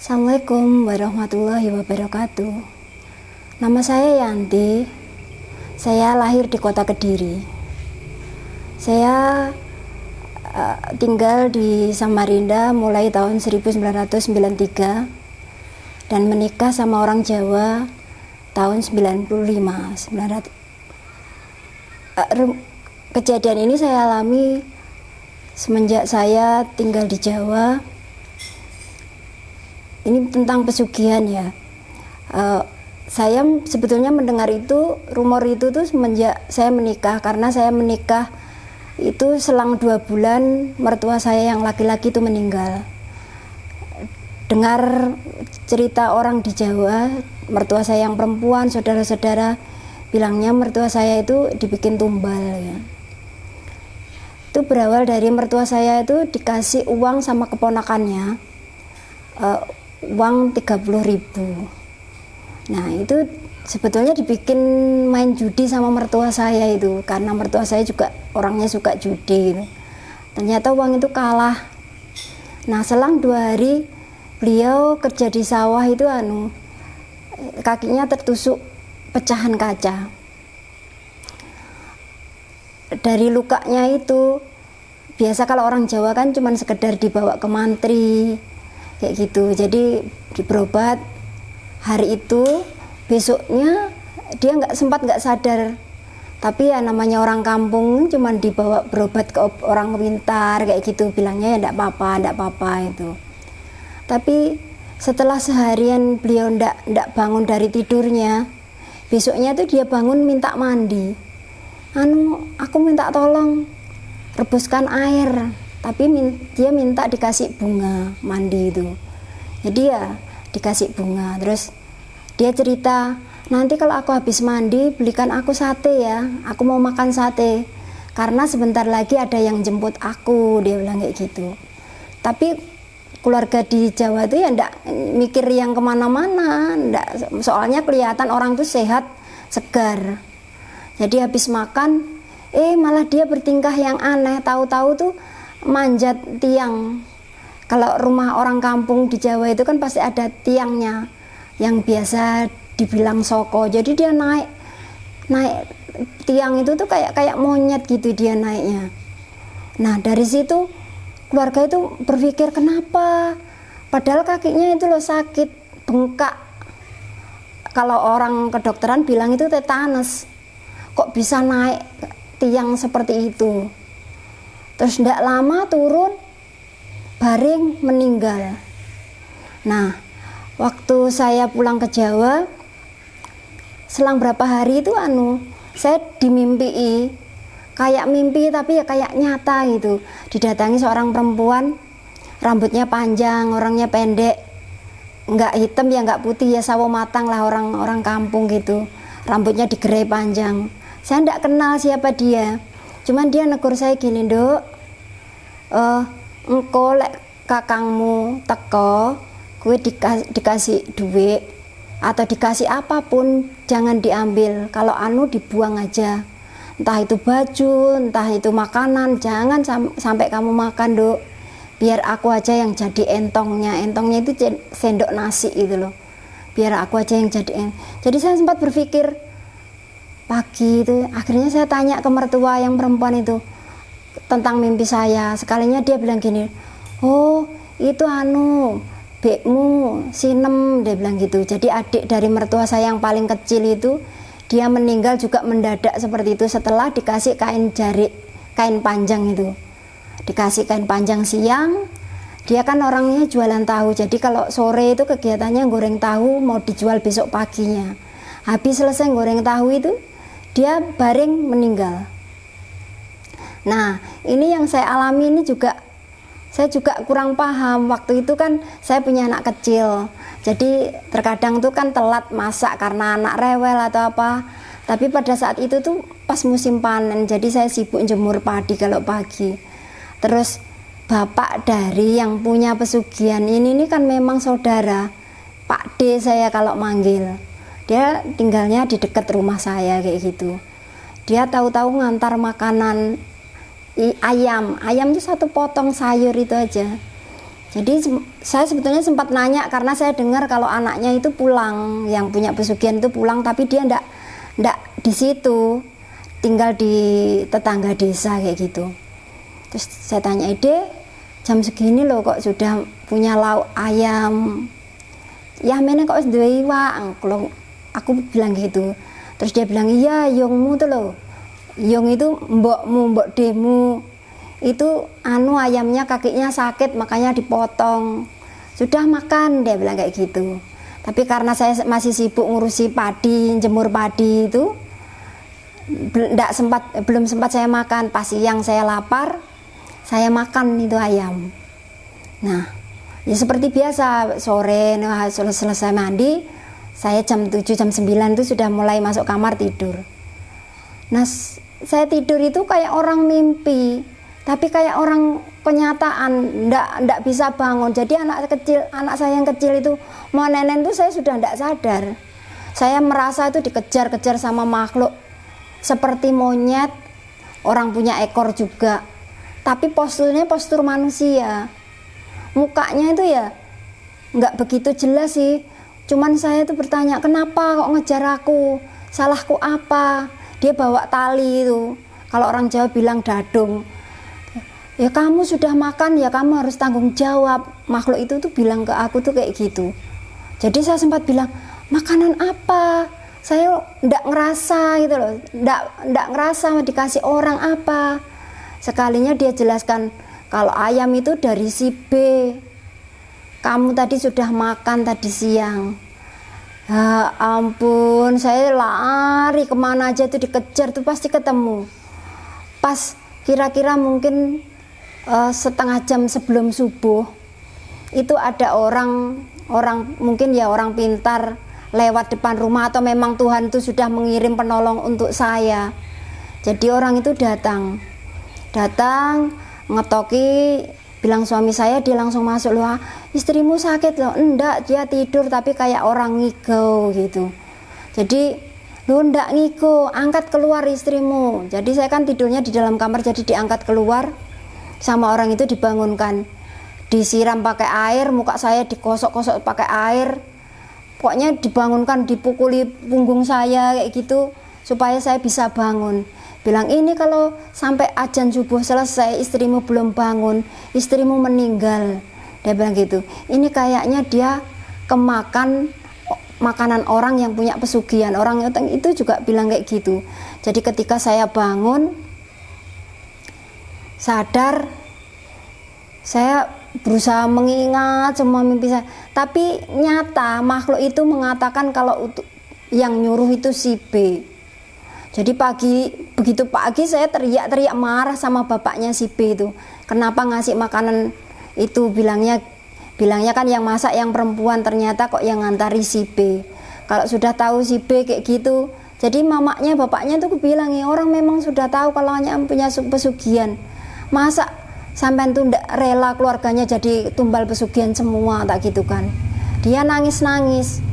Assalamualaikum warahmatullahi wabarakatuh. Nama saya Yanti. Saya lahir di kota Kediri. Saya tinggal di Samarinda mulai tahun 1993 dan menikah sama orang Jawa tahun 95. Kejadian ini saya alami semenjak saya tinggal di Jawa. Ini tentang pesugihan ya. Saya sebetulnya mendengar itu, rumor itu tuh semenjak saya menikah, karena saya menikah itu selang 2 bulan mertua saya yang laki-laki itu meninggal. Dengar cerita orang di Jawa, mertua saya yang perempuan, saudara-saudara bilangnya mertua saya itu dibikin tumbal ya. Itu berawal dari mertua saya itu dikasih uang sama keponakannya, uang 30.000. Nah itu sebetulnya dibikin main judi sama mertua saya itu, karena mertua saya juga orangnya suka judi gitu. Ternyata uang itu kalah. Nah selang 2 hari beliau kerja di sawah itu kakinya tertusuk pecahan kaca. Dari lukanya itu, biasa kalau orang Jawa kan cuma sekedar dibawa ke mantri kayak gitu, jadi berobat. Hari itu besoknya dia nggak sadar, tapi ya namanya orang kampung cuma dibawa berobat ke orang pintar kayak gitu, bilangnya ya enggak apa-apa itu. Tapi setelah seharian beliau enggak bangun dari tidurnya, besoknya tuh dia bangun minta mandi. Aku minta tolong rebuskan air, tapi dia minta dikasih bunga mandi itu. Jadi ya dikasih bunga. Terus dia cerita, nanti kalau aku habis mandi belikan aku sate ya, aku mau makan sate karena sebentar lagi ada yang jemput aku, dia bilang kayak gitu. Tapi keluarga di Jawa itu ya enggak mikir yang kemana-mana, soalnya kelihatan orang tuh sehat, segar. Jadi habis makan malah dia bertingkah yang aneh, tahu-tahu tuh manjat tiang. Kalau rumah orang kampung di Jawa itu kan pasti ada tiangnya yang biasa dibilang soko. Jadi dia naik tiang itu tuh kayak monyet gitu dia naiknya. Nah dari situ keluarga itu berpikir kenapa, padahal kakinya itu loh sakit, bengkak. Kalau orang kedokteran bilang itu tetanus, kok bisa naik tiang seperti itu. Terus tidak lama turun, baring meninggal. Nah, waktu saya pulang ke Jawa, selang berapa hari itu saya dimimpi, kayak mimpi tapi ya kayak nyata gitu. Didatangi seorang perempuan, rambutnya panjang, orangnya pendek, nggak hitam ya nggak putih ya, sawo matang lah orang kampung gitu. Rambutnya digerai panjang. Saya nggak kenal siapa dia, cuman dia negur saya gini, "Dok, engko lek kakangmu teko Kue dikasih duit atau dikasih apapun jangan diambil, kalau anu dibuang aja, entah itu baju, entah itu makanan, jangan sampai kamu makan Dok, biar aku aja yang jadi entongnya itu sendok nasi itu loh, biar aku aja yang jadi. Jadi saya sempat berpikir pagi itu, akhirnya saya tanya ke mertua yang perempuan itu tentang mimpi saya. Sekalinya dia bilang gini, oh itu anu bekmu Sinem, dia bilang gitu. Jadi adik dari mertua saya yang paling kecil itu, dia meninggal juga mendadak seperti itu setelah dikasih kain jarik, kain panjang itu, dikasih kain panjang siang. Dia kan orangnya jualan tahu, jadi kalau sore itu kegiatannya goreng tahu mau dijual besok paginya. Habis selesai goreng tahu itu dia baring meninggal. Nah ini yang saya alami ini juga, saya juga kurang paham. Waktu itu kan saya punya anak kecil, jadi terkadang tuh kan telat masak karena anak rewel atau apa. Tapi pada saat itu tuh pas musim panen, jadi saya sibuk jemur padi kalau pagi. Terus bapak dari yang punya pesugihan ini kan memang saudara Pak D saya kalau manggil. Dia tinggalnya di dekat rumah saya kayak gitu. Dia tahu-tahu ngantar makanan ayam itu satu potong sayur itu aja. Jadi saya sebetulnya sempat nanya karena saya dengar kalau anaknya itu pulang, yang punya pesugihan itu pulang, tapi dia ndak di situ, tinggal di tetangga desa kayak gitu. Terus saya tanya, Ide jam segini loh kok sudah punya lauk ayam, ya mana kok duwe iwak, aku bilang gitu. Terus dia bilang, iya yongmu tuh loh, Yung itu mbok demu itu anu ayamnya kakinya sakit makanya dipotong, sudah makan, dia bilang kayak gitu. Tapi karena saya masih sibuk ngurusi padi, jemur padi itu belum sempat saya makan. Pas siang saya lapar, saya makan itu ayam. Nah ya seperti biasa, sore selesai mandi, saya jam 7 jam 9 itu sudah mulai masuk kamar tidur. Nah saya tidur itu kayak orang mimpi, tapi kayak orang kenyataan, ndak bisa bangun. Jadi anak saya yang kecil itu mau nenen itu saya sudah ndak sadar. Saya merasa itu dikejar-kejar sama makhluk seperti monyet, orang punya ekor juga, tapi posturnya postur manusia. Mukanya itu ya nggak begitu jelas sih. Cuman saya tuh bertanya, kenapa kok ngejar aku? Salahku apa? Dia bawa tali itu, kalau orang Jawa bilang dadung. Ya kamu sudah makan, ya kamu harus tanggung jawab. Makhluk itu tuh bilang ke aku tuh kayak gitu. Jadi saya sempat bilang, makanan apa? Saya ndak ngerasa gitu loh, ndak ngerasa dikasih orang apa. Sekalinya dia jelaskan, kalau ayam itu dari si B. Kamu tadi sudah makan tadi siang. Ya ampun, saya lari kemana aja tuh dikejar tuh pasti ketemu. Pas kira-kira mungkin setengah jam sebelum subuh itu ada orang mungkin ya orang pintar lewat depan rumah, atau memang Tuhan tuh sudah mengirim penolong untuk saya. Jadi orang itu datang ngetoki, bilang suami saya, dia langsung masuk, loh istrimu sakit loh. Enggak, dia tidur tapi kayak orang ngigau gitu. Jadi loh enggak ngigo, angkat keluar istrimu. Jadi saya kan tidurnya di dalam kamar, jadi diangkat keluar sama orang itu, dibangunkan, disiram pakai air, muka saya dikosok-kosok pakai air, pokoknya dibangunkan, dipukuli punggung saya kayak gitu supaya saya bisa bangun. Bilang, ini kalau sampai azan subuh selesai istrimu belum bangun, istrimu meninggal. Dia bilang gitu. Ini kayaknya dia kemakan makanan orang yang punya pesugihan. Orang itu juga bilang kayak gitu. Jadi ketika saya bangun, sadar, saya berusaha mengingat semua mimpi saya. Tapi nyata makhluk itu mengatakan kalau yang nyuruh itu si B. Jadi begitu pagi saya teriak-teriak marah sama bapaknya si B itu. Kenapa ngasih makanan itu, bilangnya kan yang masak yang perempuan, ternyata kok yang ngantari si B. Kalau sudah tahu si B kayak gitu, jadi mamanya bapaknya tuh bilang, ya orang memang sudah tahu kalau hanya punya pesugihan, masa sampai tuh ndak rela keluarganya jadi tumbal pesugihan semua, tak gitu kan. dia nangis-nangis.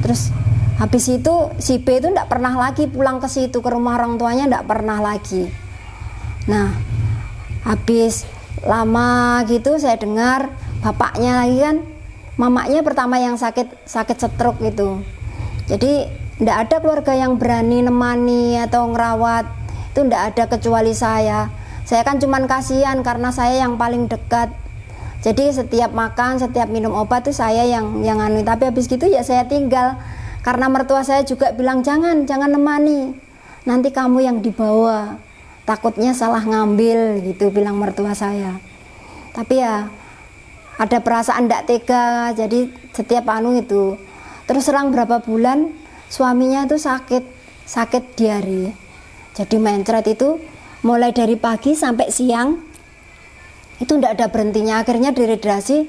Terus habis itu si B itu tidak pernah lagi pulang ke situ, ke rumah orang tuanya, tidak pernah lagi. Nah, habis lama gitu saya dengar bapaknya lagi kan, mamanya pertama yang sakit stroke gitu. Jadi tidak ada keluarga yang berani nemani atau ngerawat, itu tidak ada kecuali saya. Saya kan cuman kasihan karena saya yang paling dekat. Jadi setiap makan, setiap minum obat tuh saya yang anu. Tapi habis gitu ya saya tinggal. Karena mertua saya juga bilang jangan nemani. Nanti kamu yang dibawa. Takutnya salah ngambil gitu bilang mertua saya. Tapi ya ada perasaan ndak tega. Jadi setiap anu itu. Terus selang berapa bulan suaminya itu sakit diare. Jadi mencret itu mulai dari pagi sampai siang itu ndak ada berhentinya. Akhirnya dehidrasi,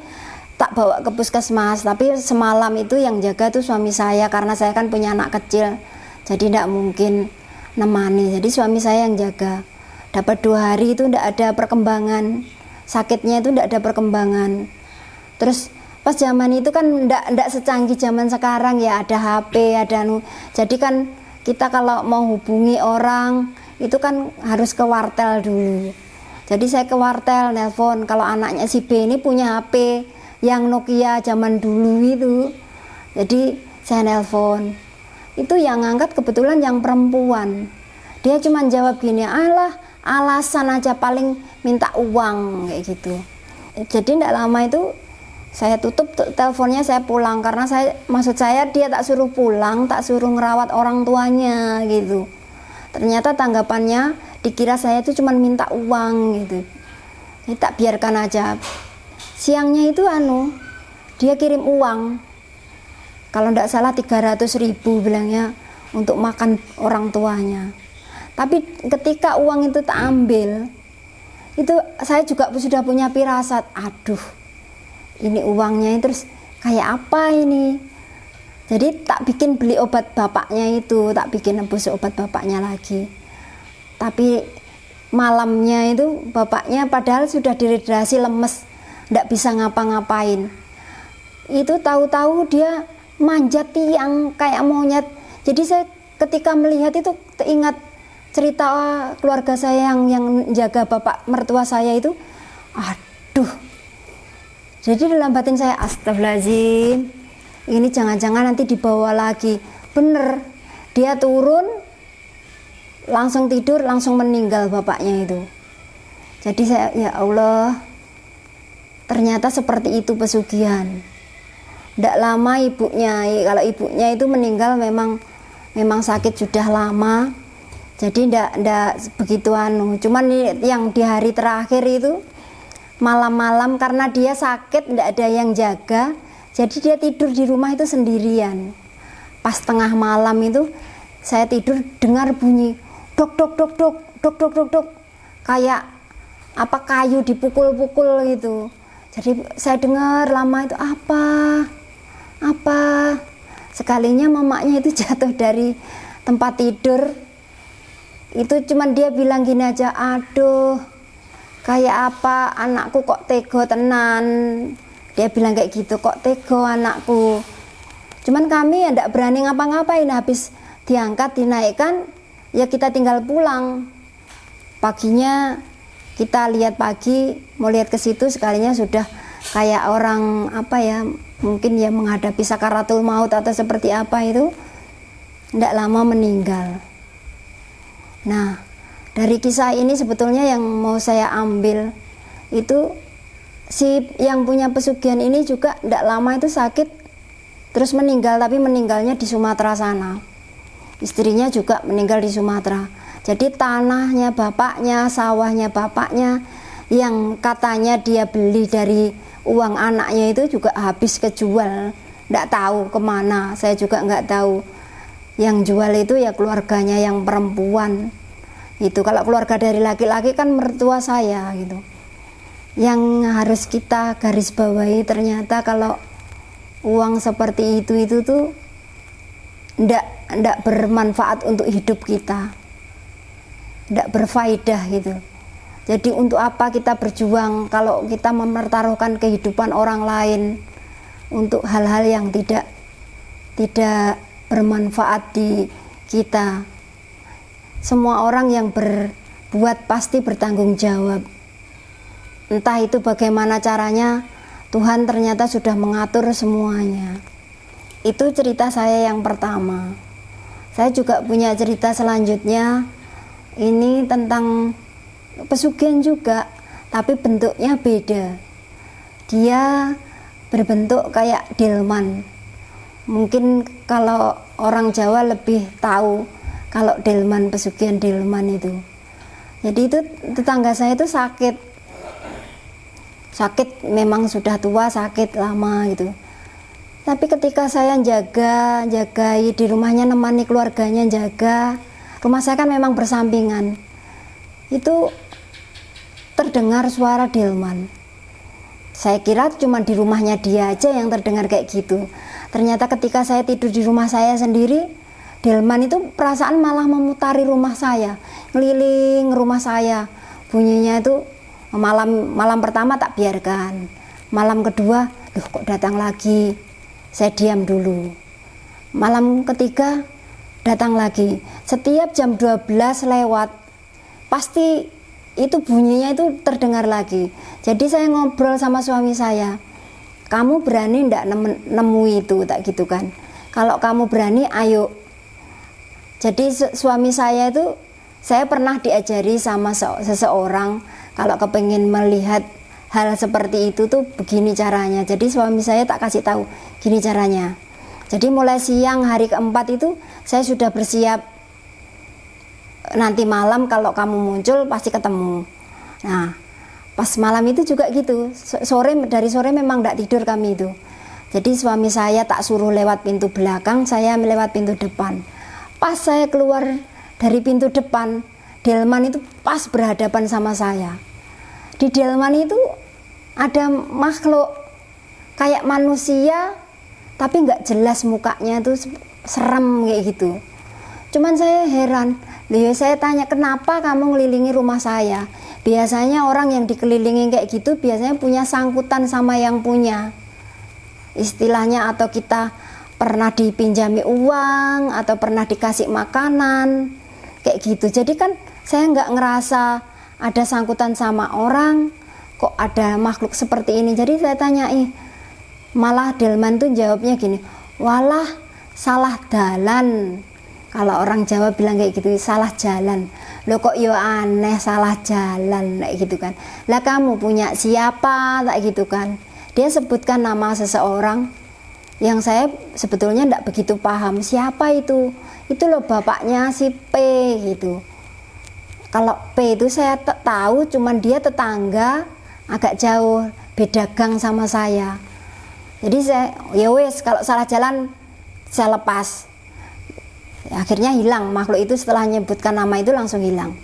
tak bawa ke puskesmas. Tapi semalam itu yang jaga tuh suami saya, karena saya kan punya anak kecil, jadi ndak mungkin nemani. Jadi suami saya yang jaga. Dapat 2 hari itu ndak ada perkembangan, sakitnya itu ndak ada perkembangan. Terus pas zaman itu kan ndak secanggih zaman sekarang ya, ada HP, ada anu. Jadi kan kita kalau mau hubungi orang itu kan harus ke wartel dulu. Jadi saya ke wartel nelpon. Kalau anaknya si B ini punya HP yang Nokia zaman dulu itu. Jadi saya nelpon. Itu yang ngangkat kebetulan yang perempuan. Dia cuma jawab gini, alah alasan aja, paling minta uang kayak gitu. Jadi tidak lama itu saya tutup teleponnya, saya pulang. Karena maksud saya dia tak suruh pulang, tak suruh ngerawat orang tuanya gitu. Ternyata tanggapannya dikira saya itu cuma minta uang gitu. Jadi tak biarkan aja. Siangnya itu dia kirim uang, kalau tidak salah 300.000 bilangnya untuk makan orang tuanya. Tapi ketika uang itu tak ambil, itu saya juga sudah punya firasat, aduh ini uangnya terus kayak apa ini. Jadi tak bikin beli obat bapaknya itu, tak bikin nebus obat bapaknya lagi. Tapi malamnya itu bapaknya padahal sudah dehidrasi, lemes, tidak bisa ngapa-ngapain. Itu tahu-tahu dia manjat tiang kayak monyet. Jadi saya ketika melihat itu teringat cerita keluarga saya yang jaga bapak mertua saya itu. Aduh. Jadi dalam batin saya, astagfirullahaladzim, ini jangan-jangan nanti dibawa lagi. Bener, dia turun langsung tidur, langsung meninggal bapaknya itu. Jadi saya, ya Allah, ternyata seperti itu pesugihan. Tidak lama ibunya, kalau ibunya itu meninggal memang sakit sudah lama. Jadi tidak begitu Cuman yang di hari terakhir itu malam-malam karena dia sakit, tidak ada yang jaga. Jadi dia tidur di rumah itu sendirian. Pas tengah malam itu saya tidur dengar bunyi dok dok dok dok dok dok dok dok, kayak apa kayu dipukul-pukul gitu. Jadi saya dengar lama itu apa sekalinya mamanya itu jatuh dari tempat tidur. Itu cuman dia bilang gini aja, aduh kayak apa anakku kok tego tenan. Dia bilang kayak gitu, kok tego anakku. Cuman kami ya tidak berani ngapa-ngapain. Habis diangkat, dinaikkan, ya kita tinggal pulang. Paginya kita lihat pagi, mau lihat ke situ sekalinya sudah kayak orang mungkin ya menghadapi sakaratul maut atau seperti apa itu. Tidak lama meninggal. Nah, dari kisah ini sebetulnya yang mau saya ambil itu, si yang punya pesugihan ini juga tidak lama itu sakit terus meninggal, tapi meninggalnya di Sumatera sana. Istrinya juga meninggal di Sumatera. Jadi tanahnya bapaknya, sawahnya bapaknya yang katanya dia beli dari uang anaknya itu juga habis kejual. Tidak tahu kemana, saya juga nggak tahu. Yang jual itu ya keluarganya yang perempuan. Itu kalau keluarga dari laki-laki kan mertua saya gitu. Yang harus kita garis bawahi, ternyata kalau uang seperti itu tuh ndak bermanfaat untuk hidup kita, ndak berfaedah gitu. Jadi untuk apa kita berjuang kalau kita mempertaruhkan kehidupan orang lain? untuk hal-hal yang tidak bermanfaat di kita. Semua orang yang berbuat pasti bertanggung jawab. Entah itu bagaimana caranya, Tuhan ternyata sudah mengatur semuanya. Itu cerita saya yang pertama. Saya juga punya cerita selanjutnya. Ini tentang pesugihan juga, tapi bentuknya beda. Dia berbentuk kayak delman. Mungkin kalau orang Jawa lebih tahu kalau delman, pesugihan delman itu. Jadi itu tetangga saya itu sakit memang sudah tua, sakit lama gitu. Tapi ketika saya jagai di rumahnya, nemani keluarganya jaga, rumah saya kan memang bersampingan, itu terdengar suara delman. Saya kira cuma di rumahnya dia aja yang terdengar kayak gitu. Ternyata ketika saya tidur di rumah saya sendiri, delman itu perasaan malah memutari rumah saya, ngeliling rumah saya. Bunyinya itu malam pertama tak biarkan, malam kedua, loh kok datang lagi, saya diam dulu. Malam ketiga datang lagi, setiap jam 12 lewat pasti itu bunyinya itu terdengar lagi. Jadi saya ngobrol sama suami saya, kamu berani ndak nemu itu, tak gitu kan. Kalau kamu berani, ayo. Jadi suami saya itu, saya pernah diajari sama seseorang, kalau kepengen melihat hal seperti itu tuh begini caranya. Jadi suami saya tak kasih tahu, gini caranya. Jadi mulai siang hari keempat itu saya sudah bersiap, nanti malam kalau kamu muncul pasti ketemu. Nah, pas malam itu juga gitu, dari sore memang tidak tidur kami itu. Jadi suami saya tak suruh lewat pintu belakang, saya melewat pintu depan. Pas saya keluar dari pintu depan, delman itu pas berhadapan sama saya. Di delman itu ada makhluk kayak manusia, tapi nggak jelas mukanya, tuh serem kayak gitu. Cuman saya heran, saya tanya, kenapa kamu ngelilingi rumah saya? Biasanya orang yang dikelilingi kayak gitu biasanya punya sangkutan sama yang punya, istilahnya, atau kita pernah dipinjami uang atau pernah dikasih makanan kayak gitu. Jadi kan saya nggak ngerasa ada sangkutan sama orang, kok ada makhluk seperti ini. Jadi saya tanyai, malah delman tuh jawabnya gini, walah salah dalan. Kalau orang Jawa bilang kayak gitu, salah jalan. Loh kok yo aneh, salah jalan kayak gitu kan. Lah kamu punya siapa, tak gitu kan. Dia sebutkan nama seseorang yang saya sebetulnya tidak begitu paham siapa itu. Itu loh bapaknya si P gitu. Kalau P itu saya tahu, cuman dia tetangga agak jauh, beda gang sama saya. Jadi saya, ya wes, kalau salah jalan saya lepas. Akhirnya hilang makhluk itu, setelah menyebutkan nama itu langsung hilang.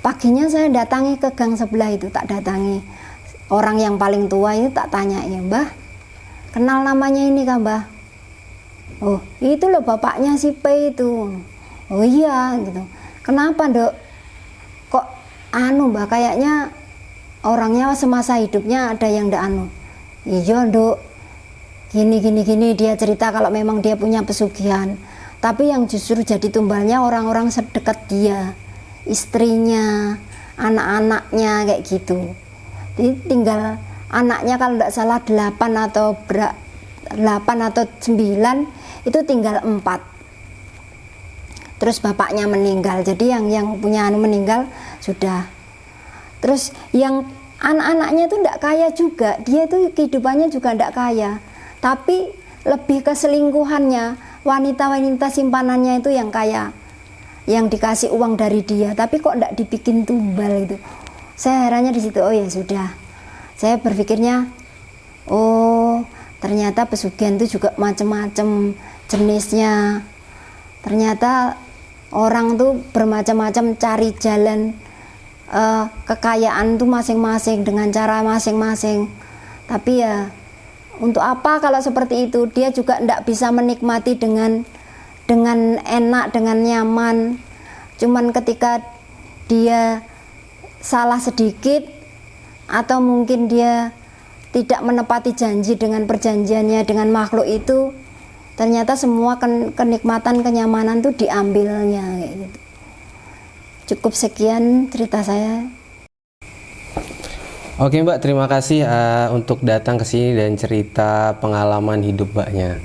Paginya saya datangi ke gang sebelah itu, tak datangi orang yang paling tua itu, tak tanya, ya Mbah, kenal namanya ini kan Mbah? Oh itu loh bapaknya si P itu. Oh iya gitu. Kenapa Dok? Kok Mbah, kayaknya orangnya semasa hidupnya ada yang ndak Iya Dok, gini dia cerita kalau memang dia punya pesugihan. Tapi yang justru jadi tumbalnya orang-orang sedekat dia, istrinya, anak-anaknya kayak gitu. Jadi tinggal anaknya kalau tidak salah 8 atau 9 itu tinggal 4. Terus bapaknya meninggal. Jadi yang punya meninggal sudah. Terus yang anak-anaknya itu tidak kaya juga. Dia itu kehidupannya juga tidak kaya. Tapi lebih ke selingkuhannya. Wanita-wanita simpanannya itu yang kaya, yang dikasih uang dari dia, tapi kok tidak dibikin tumbal itu. Saya herannya di situ. Oh ya sudah, saya berpikirnya, oh ternyata pesugihan itu juga macam-macam jenisnya. Ternyata orang tuh bermacam-macam cari jalan kekayaan tuh masing-masing dengan cara masing-masing. Tapi ya untuk apa kalau seperti itu? Dia juga tidak bisa menikmati dengan enak, dengan nyaman. Cuman ketika dia salah sedikit, atau mungkin dia tidak menepati janji dengan perjanjiannya dengan makhluk itu, ternyata semua kenikmatan, kenyamanan tuh diambilnya kayak gitu. Cukup sekian cerita saya. Oke Mbak, terima kasih untuk datang ke sini dan cerita pengalaman hidup Mbaknya.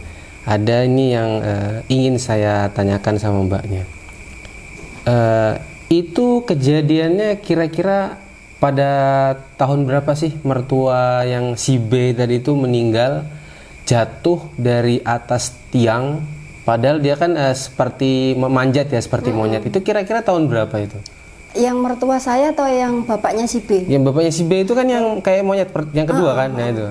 Ada ini yang ingin saya tanyakan sama Mbaknya. Itu kejadiannya kira-kira pada tahun berapa sih mertua yang si B tadi itu meninggal jatuh dari atas tiang, padahal dia kan seperti memanjat ya, seperti monyet. Itu kira-kira tahun berapa itu? Yang mertua saya atau yang bapaknya si B? Yang bapaknya si B itu kan yang kayak monyet yang kedua kan? Nah itu.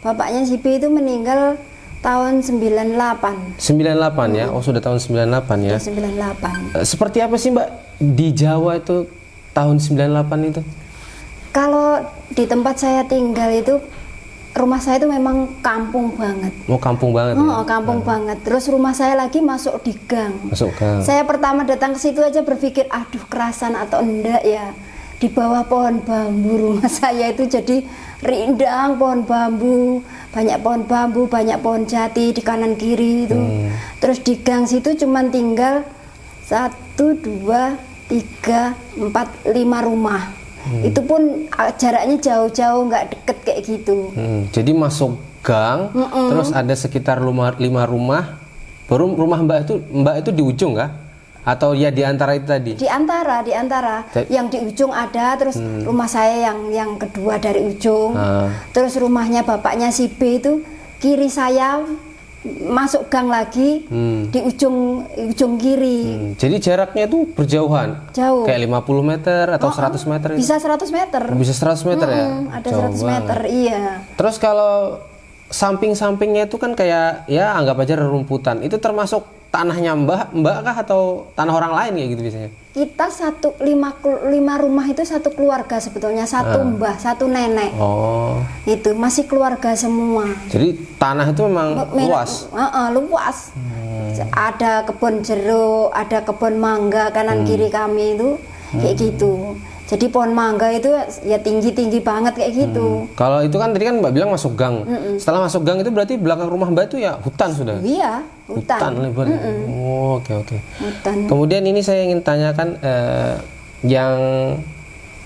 Bapaknya si B itu meninggal tahun 98. 98 ya? Oh sudah tahun 98 ya? 98. Seperti apa sih Mbak di Jawa itu tahun 98 itu? Kalau di tempat saya tinggal itu, rumah saya itu memang kampung banget. Oh kampung banget ya? Kampung banget. Terus rumah saya lagi masuk di gang. Masuk gang. Saya pertama datang ke situ aja berpikir, aduh kerasan atau enggak ya. Di bawah pohon bambu rumah saya itu jadi rindang pohon bambu. Banyak pohon bambu, banyak pohon jati di kanan kiri itu. Terus di gang situ cuman tinggal 1, 2, 3, 4, 5 rumah. Itu pun jaraknya jauh-jauh, nggak deket kayak gitu. Jadi masuk gang, terus ada sekitar 5 rumah, baru rumah Mbak itu di ujung kah? Atau ya di antara itu tadi? Di antara. Yang di ujung ada, terus rumah saya yang kedua dari ujung. Terus rumahnya bapaknya si B itu kiri saya, masuk gang lagi di ujung kiri. Jadi jaraknya itu berjauhan? Jauh. Kayak 50 meter atau 100 meter? Bisa 100 meter. Bisa 100 meter ya? Ada jauh 100 meter, iya. Terus kalau samping-sampingnya itu kan kayak ya anggap aja rerumputan. Itu termasuk tanahnya Mbak kah atau tanah orang lain kayak gitu biasanya? Kita 5 rumah itu satu keluarga sebetulnya, satu mbah, satu nenek. Oh. Itu masih keluarga semua. Jadi tanah itu memang luas. Luas. Ada kebun jeruk, ada kebun mangga kanan kiri kami itu kayak gitu. Jadi pohon mangga itu ya tinggi banget kayak gitu. Kalau itu kan tadi kan Mbak bilang masuk gang. Setelah masuk gang itu berarti belakang rumah Mbak itu ya hutan sudah. Iya, hutan lebar. Oh, oke. Hutan. Kemudian ini saya ingin tanyakan yang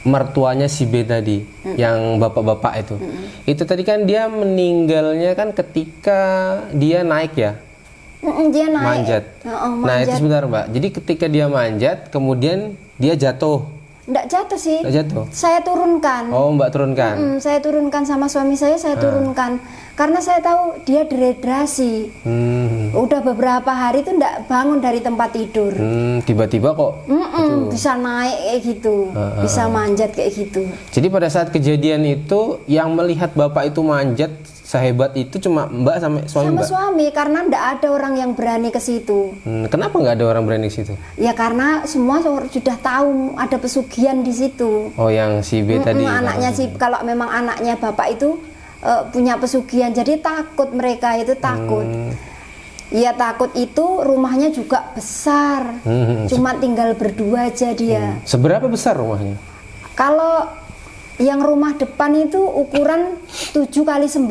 mertuanya si B tadi, yang bapak-bapak itu. Itu tadi kan dia meninggalnya kan ketika dia naik ya. Dia naik. Manjat. Nah, itu sebentar Mbak. Jadi ketika dia manjat, kemudian dia jatuh. Nggak jatuh sih. Nggak jatuh? Saya turunkan. Oh, Mbak turunkan? Saya turunkan sama suami saya turunkan. Karena saya tahu dia dehidrasi. Udah beberapa hari itu nggak bangun dari tempat tidur. Tiba-tiba kok bisa naik kayak gitu. Bisa manjat kayak gitu. Jadi pada saat kejadian itu, yang melihat Bapak itu manjat sehebat itu cuma Mbak sama suami Mbak? Sama suami, karena nggak ada orang yang berani ke situ. Kenapa nggak ada orang berani ke situ? Ya karena semua sudah tahu ada pesugihan di situ. Oh, yang si B tadi? Anaknya kalau memang anaknya Bapak itu punya pesugihan, jadi takut mereka itu takut. Ya takut itu rumahnya juga besar, cuma tinggal berdua aja dia. Seberapa besar rumahnya? Kalau yang rumah depan itu ukuran 7x9,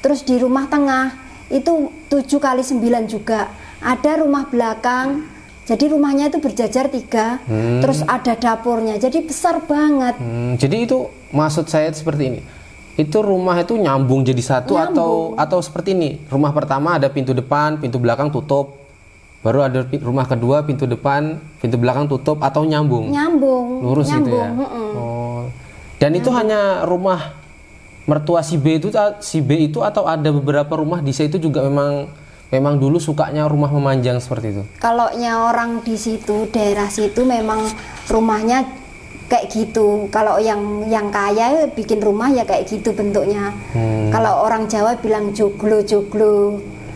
terus di rumah tengah itu 7x9 juga. Ada rumah belakang, jadi rumahnya itu berjajar 3, terus ada dapurnya, jadi besar banget. Jadi itu maksud saya seperti ini. Itu rumah itu nyambung jadi satu atau seperti ini. Rumah pertama ada pintu depan, pintu belakang tutup. Baru ada rumah kedua, pintu depan, pintu belakang tutup, atau nyambung? Lurus gitu ya. Oh. Dan itu hanya rumah mertua si B itu atau ada beberapa rumah di situ juga memang dulu sukanya rumah memanjang seperti itu? Kalau orang di situ, daerah situ memang rumahnya kayak gitu. Kalau yang kaya bikin rumah ya kayak gitu bentuknya. Kalau orang Jawa bilang joglo.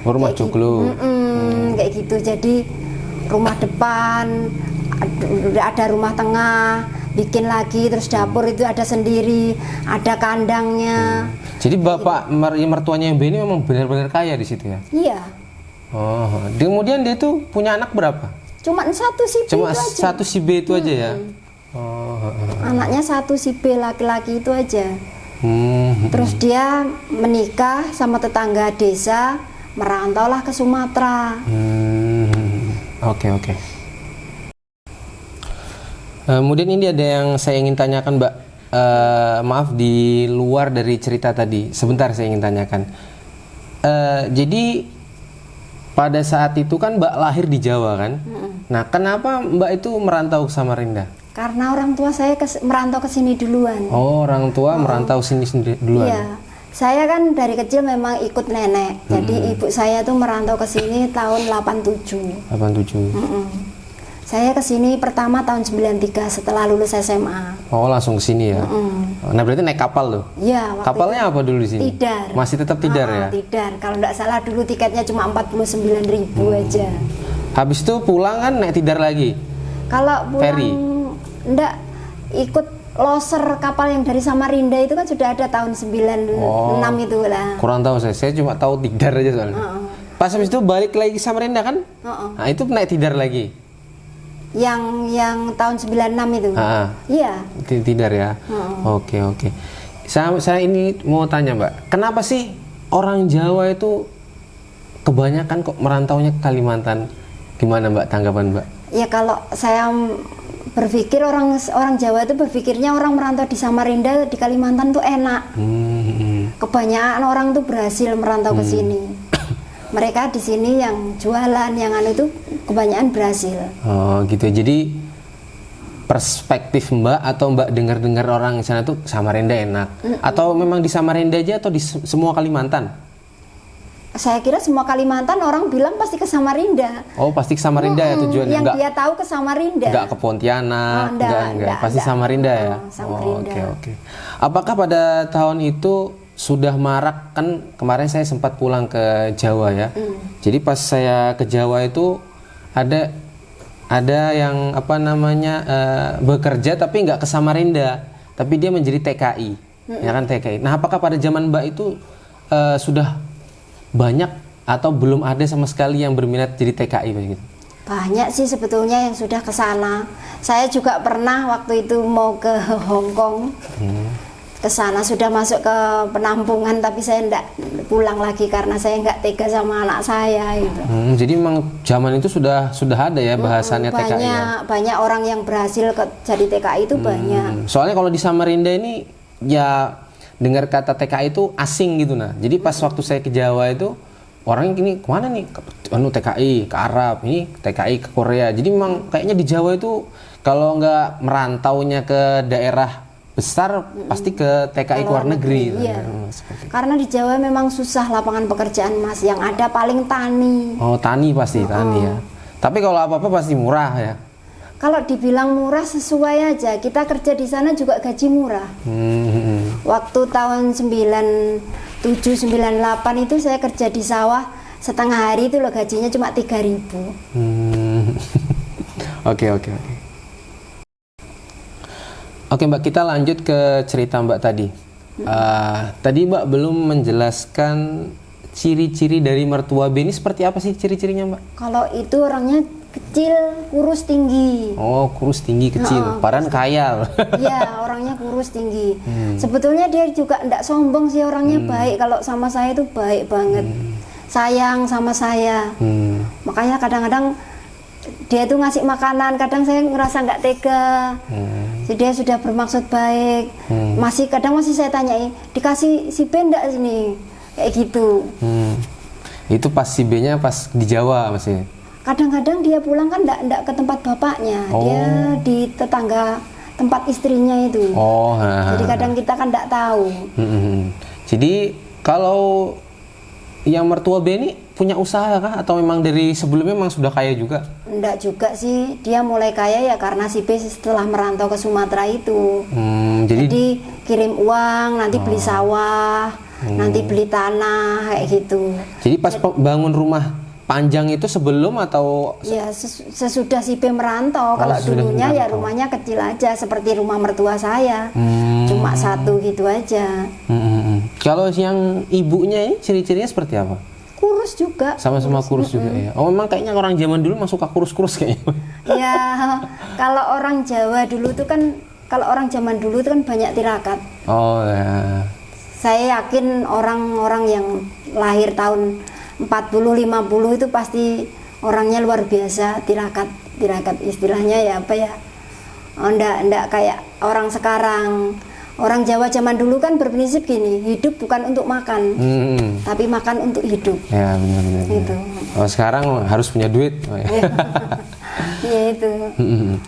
Rumah joglo. Kayak gitu. Jadi rumah depan, ada rumah tengah, bikin lagi, terus dapur itu ada sendiri, ada kandangnya. Jadi bapak mertuanya yang B ini memang benar-benar kaya di situ ya? Iya. Oh, kemudian dia tuh punya anak berapa? Cuma satu si B itu aja. Satu si B itu aja ya? Anaknya satu si B laki-laki itu aja. Terus dia menikah sama tetangga desa, merantaulah ke Sumatera. Oke. Kemudian ini ada yang saya ingin tanyakan, Mbak. Maaf, di luar dari cerita tadi, sebentar saya ingin tanyakan. Jadi pada saat itu kan Mbak lahir di Jawa kan? Nah, kenapa Mbak itu merantau ke Samarinda? Karena orang tua saya merantau ke sini duluan. Oh, orang tua merantau sini duluan. Iya. Saya kan dari kecil memang ikut nenek. Jadi ibu saya tuh merantau ke sini tahun 87. 87. Saya ke sini pertama tahun 93 setelah lulus SMA. Oh, langsung ke sini ya. Nah, berarti naik kapal tuh. Iya, Kapalnya apa dulu di sini? Tidar. Masih tetap tidar ya? Tidar. Kalau nggak salah dulu tiketnya cuma 49.000 aja. Habis itu pulang kan naik tidar lagi. Kalau pulang Ferry? Enggak, ikut loser kapal yang dari Samarinda itu kan sudah ada tahun 96 itu lah. Kurang tahu saya cuma tahu tidar aja soalnya. Pas habis itu balik lagi ke Samarinda kan? Nah, itu naik tidar lagi. Yang tahun 96 itu. Iya. Tidar ya. Oke. Saya ini mau tanya, Mbak. Kenapa sih orang Jawa itu kebanyakan kok merantaunya ke Kalimantan? Gimana, Mbak, tanggapan Mbak? Ya kalau saya berpikir orang Jawa itu berpikirnya orang merantau di Samarinda di Kalimantan tuh enak. Kebanyakan orang tuh berhasil merantau ke sini. Mereka di sini yang jualan, yang itu kebanyakan berhasil. Oh gitu. Jadi perspektif Mbak atau Mbak dengar-dengar orang di sana tuh Samarinda enak, atau memang di Samarinda aja atau di semua Kalimantan? Saya kira semua Kalimantan orang bilang pasti ke Samarinda. Oh, pasti ke Samarinda ya tujuannya? Yang dia tahu ke Samarinda. Enggak ke Pontianak, enggak. Pasti Samarinda ya? Samarinda. Oke. Apakah pada tahun itu sudah marak, kan kemarin saya sempat pulang ke Jawa ya. Jadi pas saya ke Jawa itu ada yang bekerja tapi nggak ke Samarinda, tapi dia menjadi TKI. Ya kan, TKI. Nah, apakah pada zaman Mbak itu sudah banyak atau belum ada sama sekali yang berminat jadi TKI begitu? Banyak sih sebetulnya yang sudah ke sana. Saya juga pernah waktu itu mau ke Hong Kong. Ke sana sudah masuk ke penampungan, tapi saya enggak pulang lagi karena saya enggak tega sama anak saya gitu. Jadi memang zaman itu sudah ada ya bahasannya TKI ya? Banyak orang yang berhasil jadi TKI itu banyak. Soalnya kalau di Samarinda ini ya dengar kata TKI itu asing gitu. Nah, jadi pas waktu saya ke Jawa itu orang ini kemana nih? TKI ke Arab, ini TKI ke Korea. Jadi memang kayaknya di Jawa itu kalau nggak merantaunya ke daerah besar pasti ke TKI ke luar negeri. Iya. Karena di Jawa memang susah lapangan pekerjaan, Mas. Yang ada paling tani. Oh, tani pasti tani ya. Tapi kalau apa-apa pasti murah ya. Kalau dibilang murah sesuai aja. Kita kerja di sana juga gaji murah. Waktu tahun 97-98 itu saya kerja di sawah setengah hari itu loh, gajinya cuma 3.000. Oke. Oke Mbak, kita lanjut ke cerita Mbak tadi. Tadi Mbak belum menjelaskan ciri-ciri dari mertua B ini seperti apa sih ciri-cirinya Mbak? Kalau itu orangnya kecil, kurus, tinggi. Oh, kurus, tinggi, kecil. Padahal kayal. Iya, orangnya kurus, tinggi. Sebetulnya dia juga enggak sombong sih, orangnya baik. Kalau sama saya itu baik banget. Sayang sama saya. Makanya kadang-kadang dia tuh ngasih makanan, kadang saya ngerasa nggak tega. Jadi dia sudah bermaksud baik. Kadang masih saya tanyai, dikasih si B enggak sini? Kayak gitu. Itu pas si B-nya pas di Jawa masih. Kadang-kadang dia pulang kan enggak ke tempat bapaknya. Dia di tetangga tempat istrinya itu. Jadi kadang kita kan enggak tahu. Jadi kalau yang mertua B ini punya usaha kah atau memang dari sebelumnya memang sudah kaya juga? Enggak juga sih, dia mulai kaya ya karena si B setelah merantau ke Sumatera itu. Jadi kirim uang, nanti beli sawah, nanti beli tanah kayak gitu. Jadi pas bangun rumah panjang itu sebelum atau? Ya sesudah si B merantau. Kalau dulunya ya rumahnya kecil aja seperti rumah mertua saya, cuma satu gitu aja. Kalau yang ibunya ini ciri-cirinya seperti apa? Kurus juga. Sama-sama kurus juga ya. Oh, memang kayaknya orang zaman dulu masuk ke kurus-kurus kayaknya. Ya, kalau orang Jawa dulu tuh kan kalau orang zaman dulu itu kan banyak tirakat. Oh ya. Saya yakin orang-orang yang lahir tahun 40 50 itu pasti orangnya luar biasa, tirakat istilahnya ya apa ya? Ndak kayak orang sekarang. Orang Jawa zaman dulu kan berprinsip gini, hidup bukan untuk makan, tapi makan untuk hidup. Ya benar. Gitu. Oh, sekarang harus punya duit. Oh, ya. Iya itu.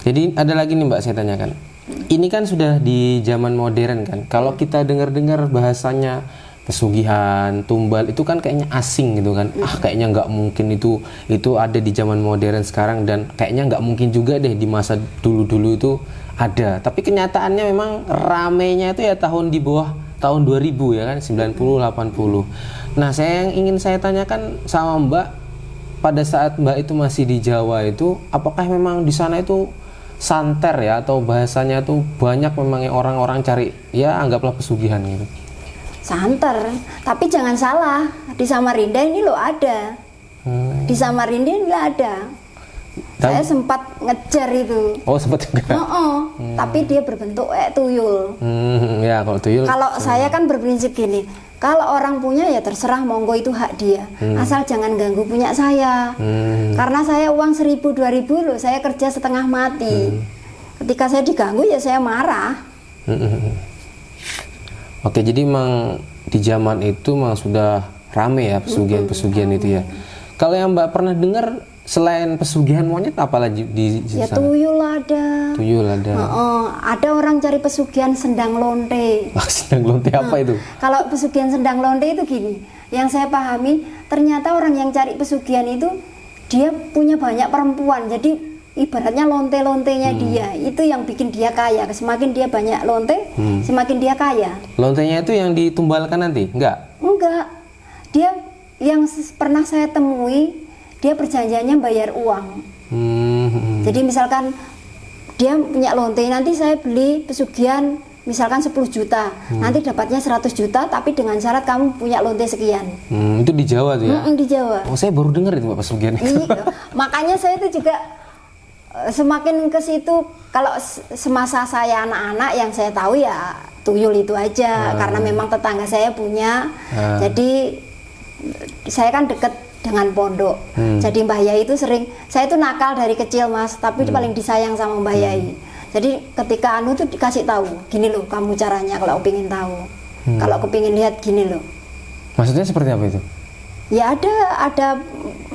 Jadi ada lagi nih Mbak saya tanyakan. Ini kan sudah di zaman modern kan. Kalau kita dengar-dengar bahasanya pesugihan, tumbal itu kan kayaknya asing gitu kan. Kayaknya nggak mungkin itu ada di zaman modern sekarang, dan kayaknya nggak mungkin juga deh di masa dulu-dulu itu ada. Tapi kenyataannya memang ramenya itu ya di bawah tahun 2000 ya kan, 90 80. Nah, yang ingin saya tanyakan sama Mbak, pada saat Mbak itu masih di Jawa itu, apakah memang di sana itu santer ya, atau bahasanya tuh banyak memang orang-orang cari ya anggaplah pesugihan gitu? Santer, tapi jangan salah, di Samarinda ini loh ada. Di Samarinda ini ada. Saya sempat ngejar itu. Oh, sempat juga. Tapi dia berbentuk tuyul. Ya, kalau tuyul. Kalau saya kan berprinsip gini, kalau orang punya ya terserah, monggo, itu hak dia. Asal jangan ganggu punya saya. Karena saya uang 1000 2000 loh, saya kerja setengah mati. Ketika saya diganggu ya saya marah. Oke, jadi memang di zaman itu memang sudah rame ya pesugihan-pesugihan itu ya. Kalau yang Mbak pernah dengar selain pesugihan monyet apa lagi di ya sana? Tuyul ada. Tuyul ada. Ada orang cari pesugihan sendang lonte. Sendang lonte apa itu? Kalau pesugihan sendang lonte itu gini, yang saya pahami ternyata orang yang cari pesugihan itu dia punya banyak perempuan. Jadi ibaratnya lonte-lontenya dia itu yang bikin dia kaya. Semakin dia banyak lonte, semakin dia kaya. Lontenya itu yang ditumbalkan nanti? Enggak. Dia yang pernah saya temui, dia perjanjiannya bayar uang. Jadi misalkan dia punya lonte, nanti saya beli pesugihan misalkan 10 juta, nanti dapatnya 100 juta, tapi dengan syarat kamu punya lonte sekian. Itu di Jawa tuh ya? Di Jawa. Oh, saya baru dengar itu Pak pesugihan itu. Makanya saya itu juga semakin ke situ. Kalau semasa saya anak-anak yang saya tahu ya tuyul itu aja, karena memang tetangga saya punya. Jadi saya kan deket dengan pondok. Jadi Mbah Yai itu sering, saya itu nakal dari kecil Mas, tapi paling disayang sama Mbah Yai. Jadi ketika tuh dikasih tahu, gini loh kamu caranya kalau kepingin tahu. Kalau kepingin lihat gini loh. Maksudnya seperti apa itu? Ya ada.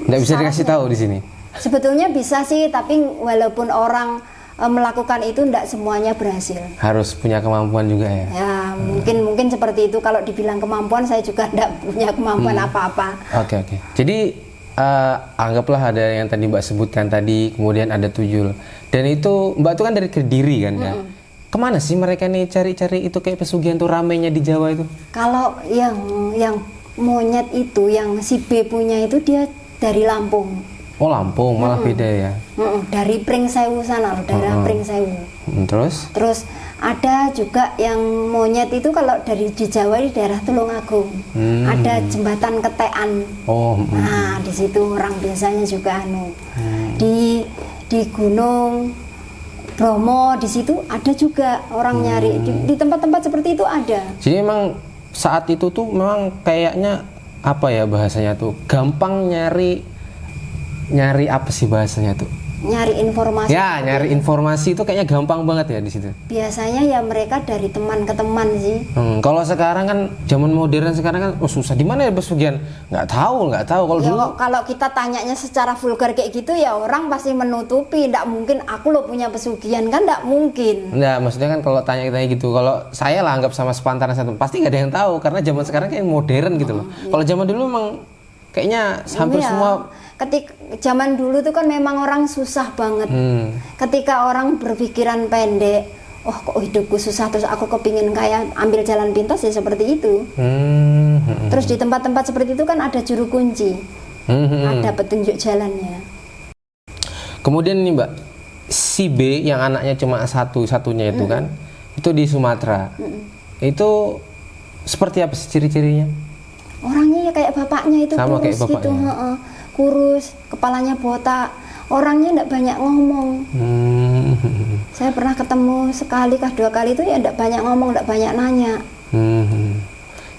Nggak bisa dikasih tahu di sini? Sebetulnya bisa sih, tapi walaupun orang melakukan itu tidak semuanya berhasil. Harus punya kemampuan juga ya? Ya mungkin seperti itu. Kalau dibilang kemampuan, saya juga tidak punya kemampuan apa-apa. Oke. Jadi anggaplah ada yang tadi Mbak sebutkan tadi, kemudian ada tuyul. Dan itu Mbak itu kan dari Kediri kan ya? Kemana sih mereka nih cari-cari itu kayak pesugihan tuh ramenya di Jawa itu? Kalau yang monyet itu, yang si B punya itu dia dari Lampung. Oh, Lampung, malah beda ya? Dari Pringsewu sana loh, daerah Pringsewu. Terus ada juga yang monyet itu kalau dari di Jawa di daerah Tulungagung. Ada jembatan Ketekan. Nah, di situ orang biasanya juga di Gunung Bromo, di situ ada juga orang nyari. Di tempat-tempat seperti itu ada. Jadi memang saat itu tuh memang kayaknya apa ya bahasanya tuh, gampang nyari apa sih bahasanya tuh? Nyari informasi. Ya, nyari informasi itu kayaknya gampang banget ya di situ. Biasanya ya mereka dari teman ke teman sih. Kalau sekarang kan zaman modern sekarang kan susah. Di mana ya pesugihan? Nggak tahu. Kalau ya, dulu kalau kita tanyanya secara vulgar kayak gitu ya orang pasti menutupi. Nggak mungkin aku lo punya pesugihan, kan nggak mungkin. Nggak, maksudnya kan kalau tanya gitu. Kalau saya lah anggap sama sepantaran satu, pasti nggak ada yang tahu karena zaman sekarang kayak modern gitu loh. Kalau zaman dulu memang kayaknya hampir semua. Ketika zaman dulu tuh kan memang orang susah banget. Ketika orang berpikiran pendek, oh kok hidupku susah terus aku kepingin kaya, ambil jalan pintas ya seperti itu. Terus di tempat-tempat seperti itu kan ada juru kunci, ada petunjuk jalannya. Kemudian nih Mbak, si B yang anaknya cuma satunya itu kan, itu di Sumatera. Itu seperti apa sih ciri-cirinya? Orangnya ya kayak bapaknya itu, sama kurus kayak bapaknya. Gitu, kurus, kepalanya botak, orangnya tidak banyak ngomong. Saya pernah ketemu sekali kah 2 kali itu ya enggak banyak ngomong, enggak banyak nanya.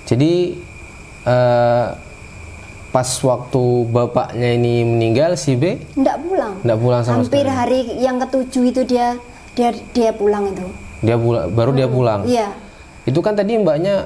Jadi pas waktu bapaknya ini meninggal, si B Enggak pulang. enggak pulang sama Hampir sekali. hari yang ke-7 itu dia pulang itu. Dia baru dia pulang. Iya. Itu kan tadi mbaknya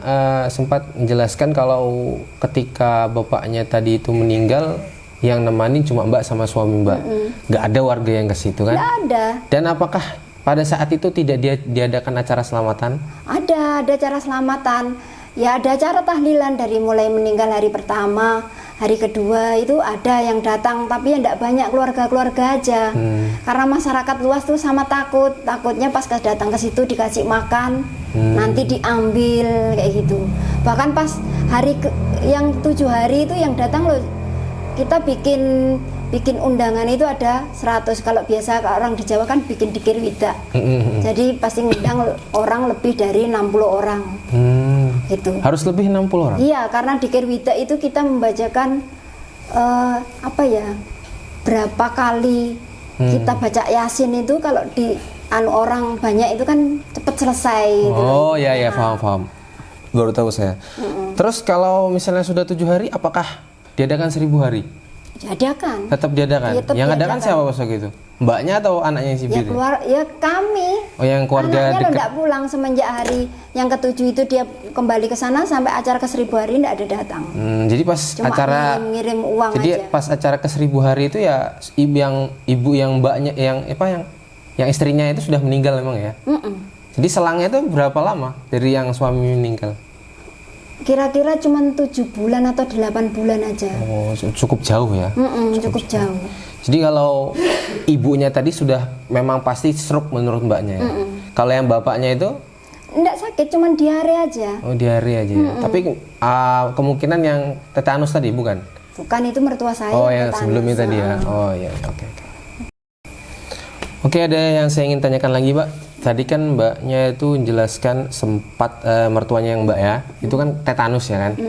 sempat menjelaskan kalau ketika bapaknya tadi itu meninggal, yang nemani cuma mbak sama suami mbak, nggak ada warga yang ke situ kan? Nggak ada. Dan apakah pada saat itu tidak diadakan acara selamatan? Ada acara selamatan. Ya ada acara tahlilan dari mulai meninggal hari pertama, hari kedua itu ada yang datang, tapi ya enggak banyak, keluarga-keluarga aja. Karena masyarakat luas tuh sama takutnya pas datang ke situ dikasih makan, nanti diambil kayak gitu. Bahkan pas yang 7 hari itu yang datang loh, kita bikin undangan itu ada 100. Kalau biasa orang di Jawa kan bikin dikir wida. Jadi pasti ngundang orang lebih dari 60 orang. Gitu. Harus lebih 60 orang? Iya, karena dikir wida itu kita membacakan berapa kali kita baca Yasin itu kalau di orang banyak itu kan cepet selesai gitu. Oh ya paham. Baru tahu saya. Terus kalau misalnya sudah 7 hari, apakah diadakan 1000 hari? Diadakan. Tetap diadakan. Yang adakan siapa pas gitu? Mbaknya atau anaknya yang si Ya kami. Oh, yang keluarga anaknya dekat. Enggak pulang semenjak hari yang ke-7 itu dia kembali ke sana sampai acara ke 1000 hari enggak ada datang. Jadi pas Cuma acara ngirim uang jadi aja. pas acara ke 1000 hari itu ya ibu yang mbaknya yang istrinya itu sudah meninggal memang ya. Jadi selangnya itu berapa lama dari yang suami meninggal? Kira-kira cuma 7 bulan atau 8 bulan aja. Oh, cukup jauh ya. Cukup jauh. Jadi kalau ibunya tadi sudah memang pasti stroke menurut mbaknya ya. Kalau yang bapaknya itu enggak sakit, cuma diare aja. oh diare aja ya. Tapi kemungkinan yang tetanus tadi bukan? Bukan, itu mertua saya. Oh ya tetanus. sebelumnya tadi ya. Oh ya oke. Oke, ada yang saya ingin tanyakan lagi, Mbak. Tadi kan mbaknya itu menjelaskan sempat mertuanya yang mbak ya, itu kan tetanus ya kan.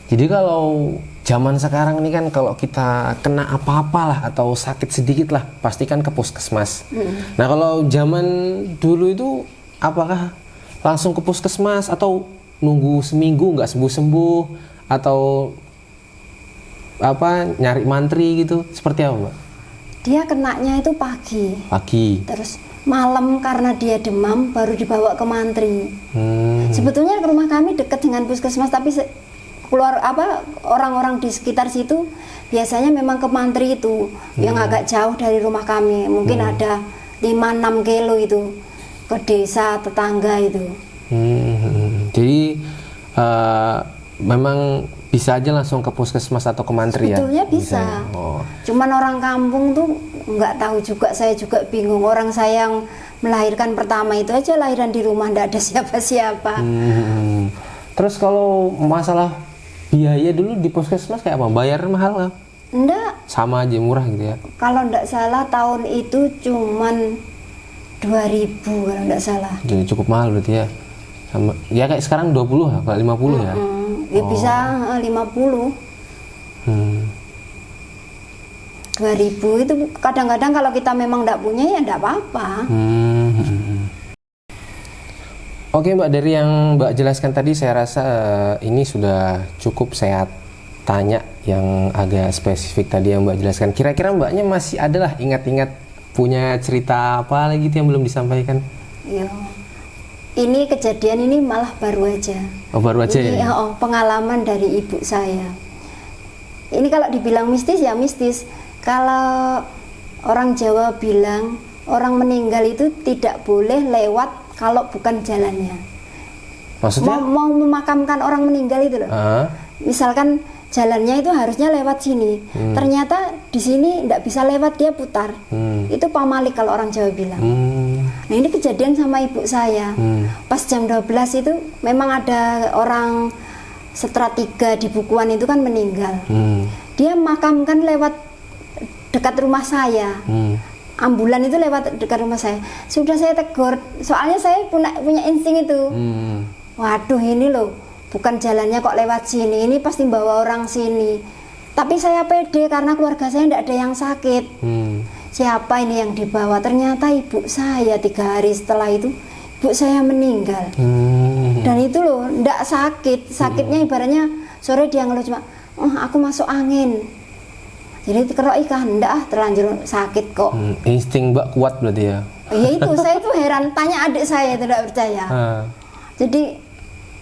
Jadi kalau zaman sekarang ini kan kalau kita kena apa-apalah atau sakit sedikit lah, pasti kan ke puskesmas. Nah kalau zaman dulu itu apakah langsung ke puskesmas atau nunggu seminggu nggak sembuh-sembuh atau nyari mantri gitu? Seperti apa, Mbak? Dia kenanya itu pagi. Terus malam karena dia demam baru dibawa ke mantri. Sebetulnya rumah kami dekat dengan puskesmas, tapi orang-orang di sekitar situ biasanya memang ke mantri itu yang agak jauh dari rumah kami. Mungkin ada 5-6 kilo itu ke desa tetangga itu. Jadi memang bisa aja langsung ke puskesmas atau ke mantri ya? Sebetulnya bisa. Cuman orang kampung tuh nggak tahu juga, saya juga bingung. Orang saya yang melahirkan pertama itu aja lahiran di rumah, nggak ada siapa-siapa. Terus kalau masalah biaya dulu di puskesmas kayak apa? Bayar mahal nggak? Enggak. Sama aja murah gitu ya? Kalau nggak salah tahun itu cuman 2.000 kalau nggak salah. Jadi cukup mahal berarti ya? Sama, ya kayak sekarang 20 ya, kayak 50 ya? Ya bisa 50. 2.000 itu kadang-kadang kalau kita memang nggak punya ya nggak apa-apa. Oke Mbak, dari yang Mbak jelaskan tadi saya rasa ini sudah cukup saya tanya yang agak spesifik tadi yang Mbak jelaskan. Kira-kira Mbaknya masih ada lah ingat-ingat punya cerita apa lagi yang belum disampaikan? Iya. Ini kejadian ini malah baru aja. Oh baru aja ini, ya? Pengalaman dari ibu saya. Ini kalau dibilang mistis ya mistis. Kalau orang Jawa bilang orang meninggal itu tidak boleh lewat kalau bukan jalannya. Maksudnya? Mau memakamkan orang meninggal itu loh. Misalkan jalannya itu harusnya lewat sini. Ternyata di sini tidak bisa lewat, dia putar. Itu pamalik kalau orang Jawa bilang. Nah ini kejadian sama ibu saya. Pas jam 12 itu memang ada orang setelah 3 di Bukuan itu kan meninggal. Dia makamkan lewat dekat rumah saya. Ambulan itu lewat dekat rumah saya. Sudah saya tegur, soalnya saya punya insting itu. Waduh ini loh, bukan jalannya kok lewat sini, ini pasti bawa orang sini. Tapi saya pede karena keluarga saya tidak ada yang sakit. siapa ini yang dibawa, ternyata ibu saya. 3 hari setelah itu ibu saya meninggal. Dan itu loh ndak sakitnya ibaratnya sore dia ngeluh cuma aku masuk angin, jadi kerok ikan ndak terlanjur sakit kok. Insting Mbak kuat berarti ya. Ya itu saya itu heran, tanya adik saya tidak percaya. Jadi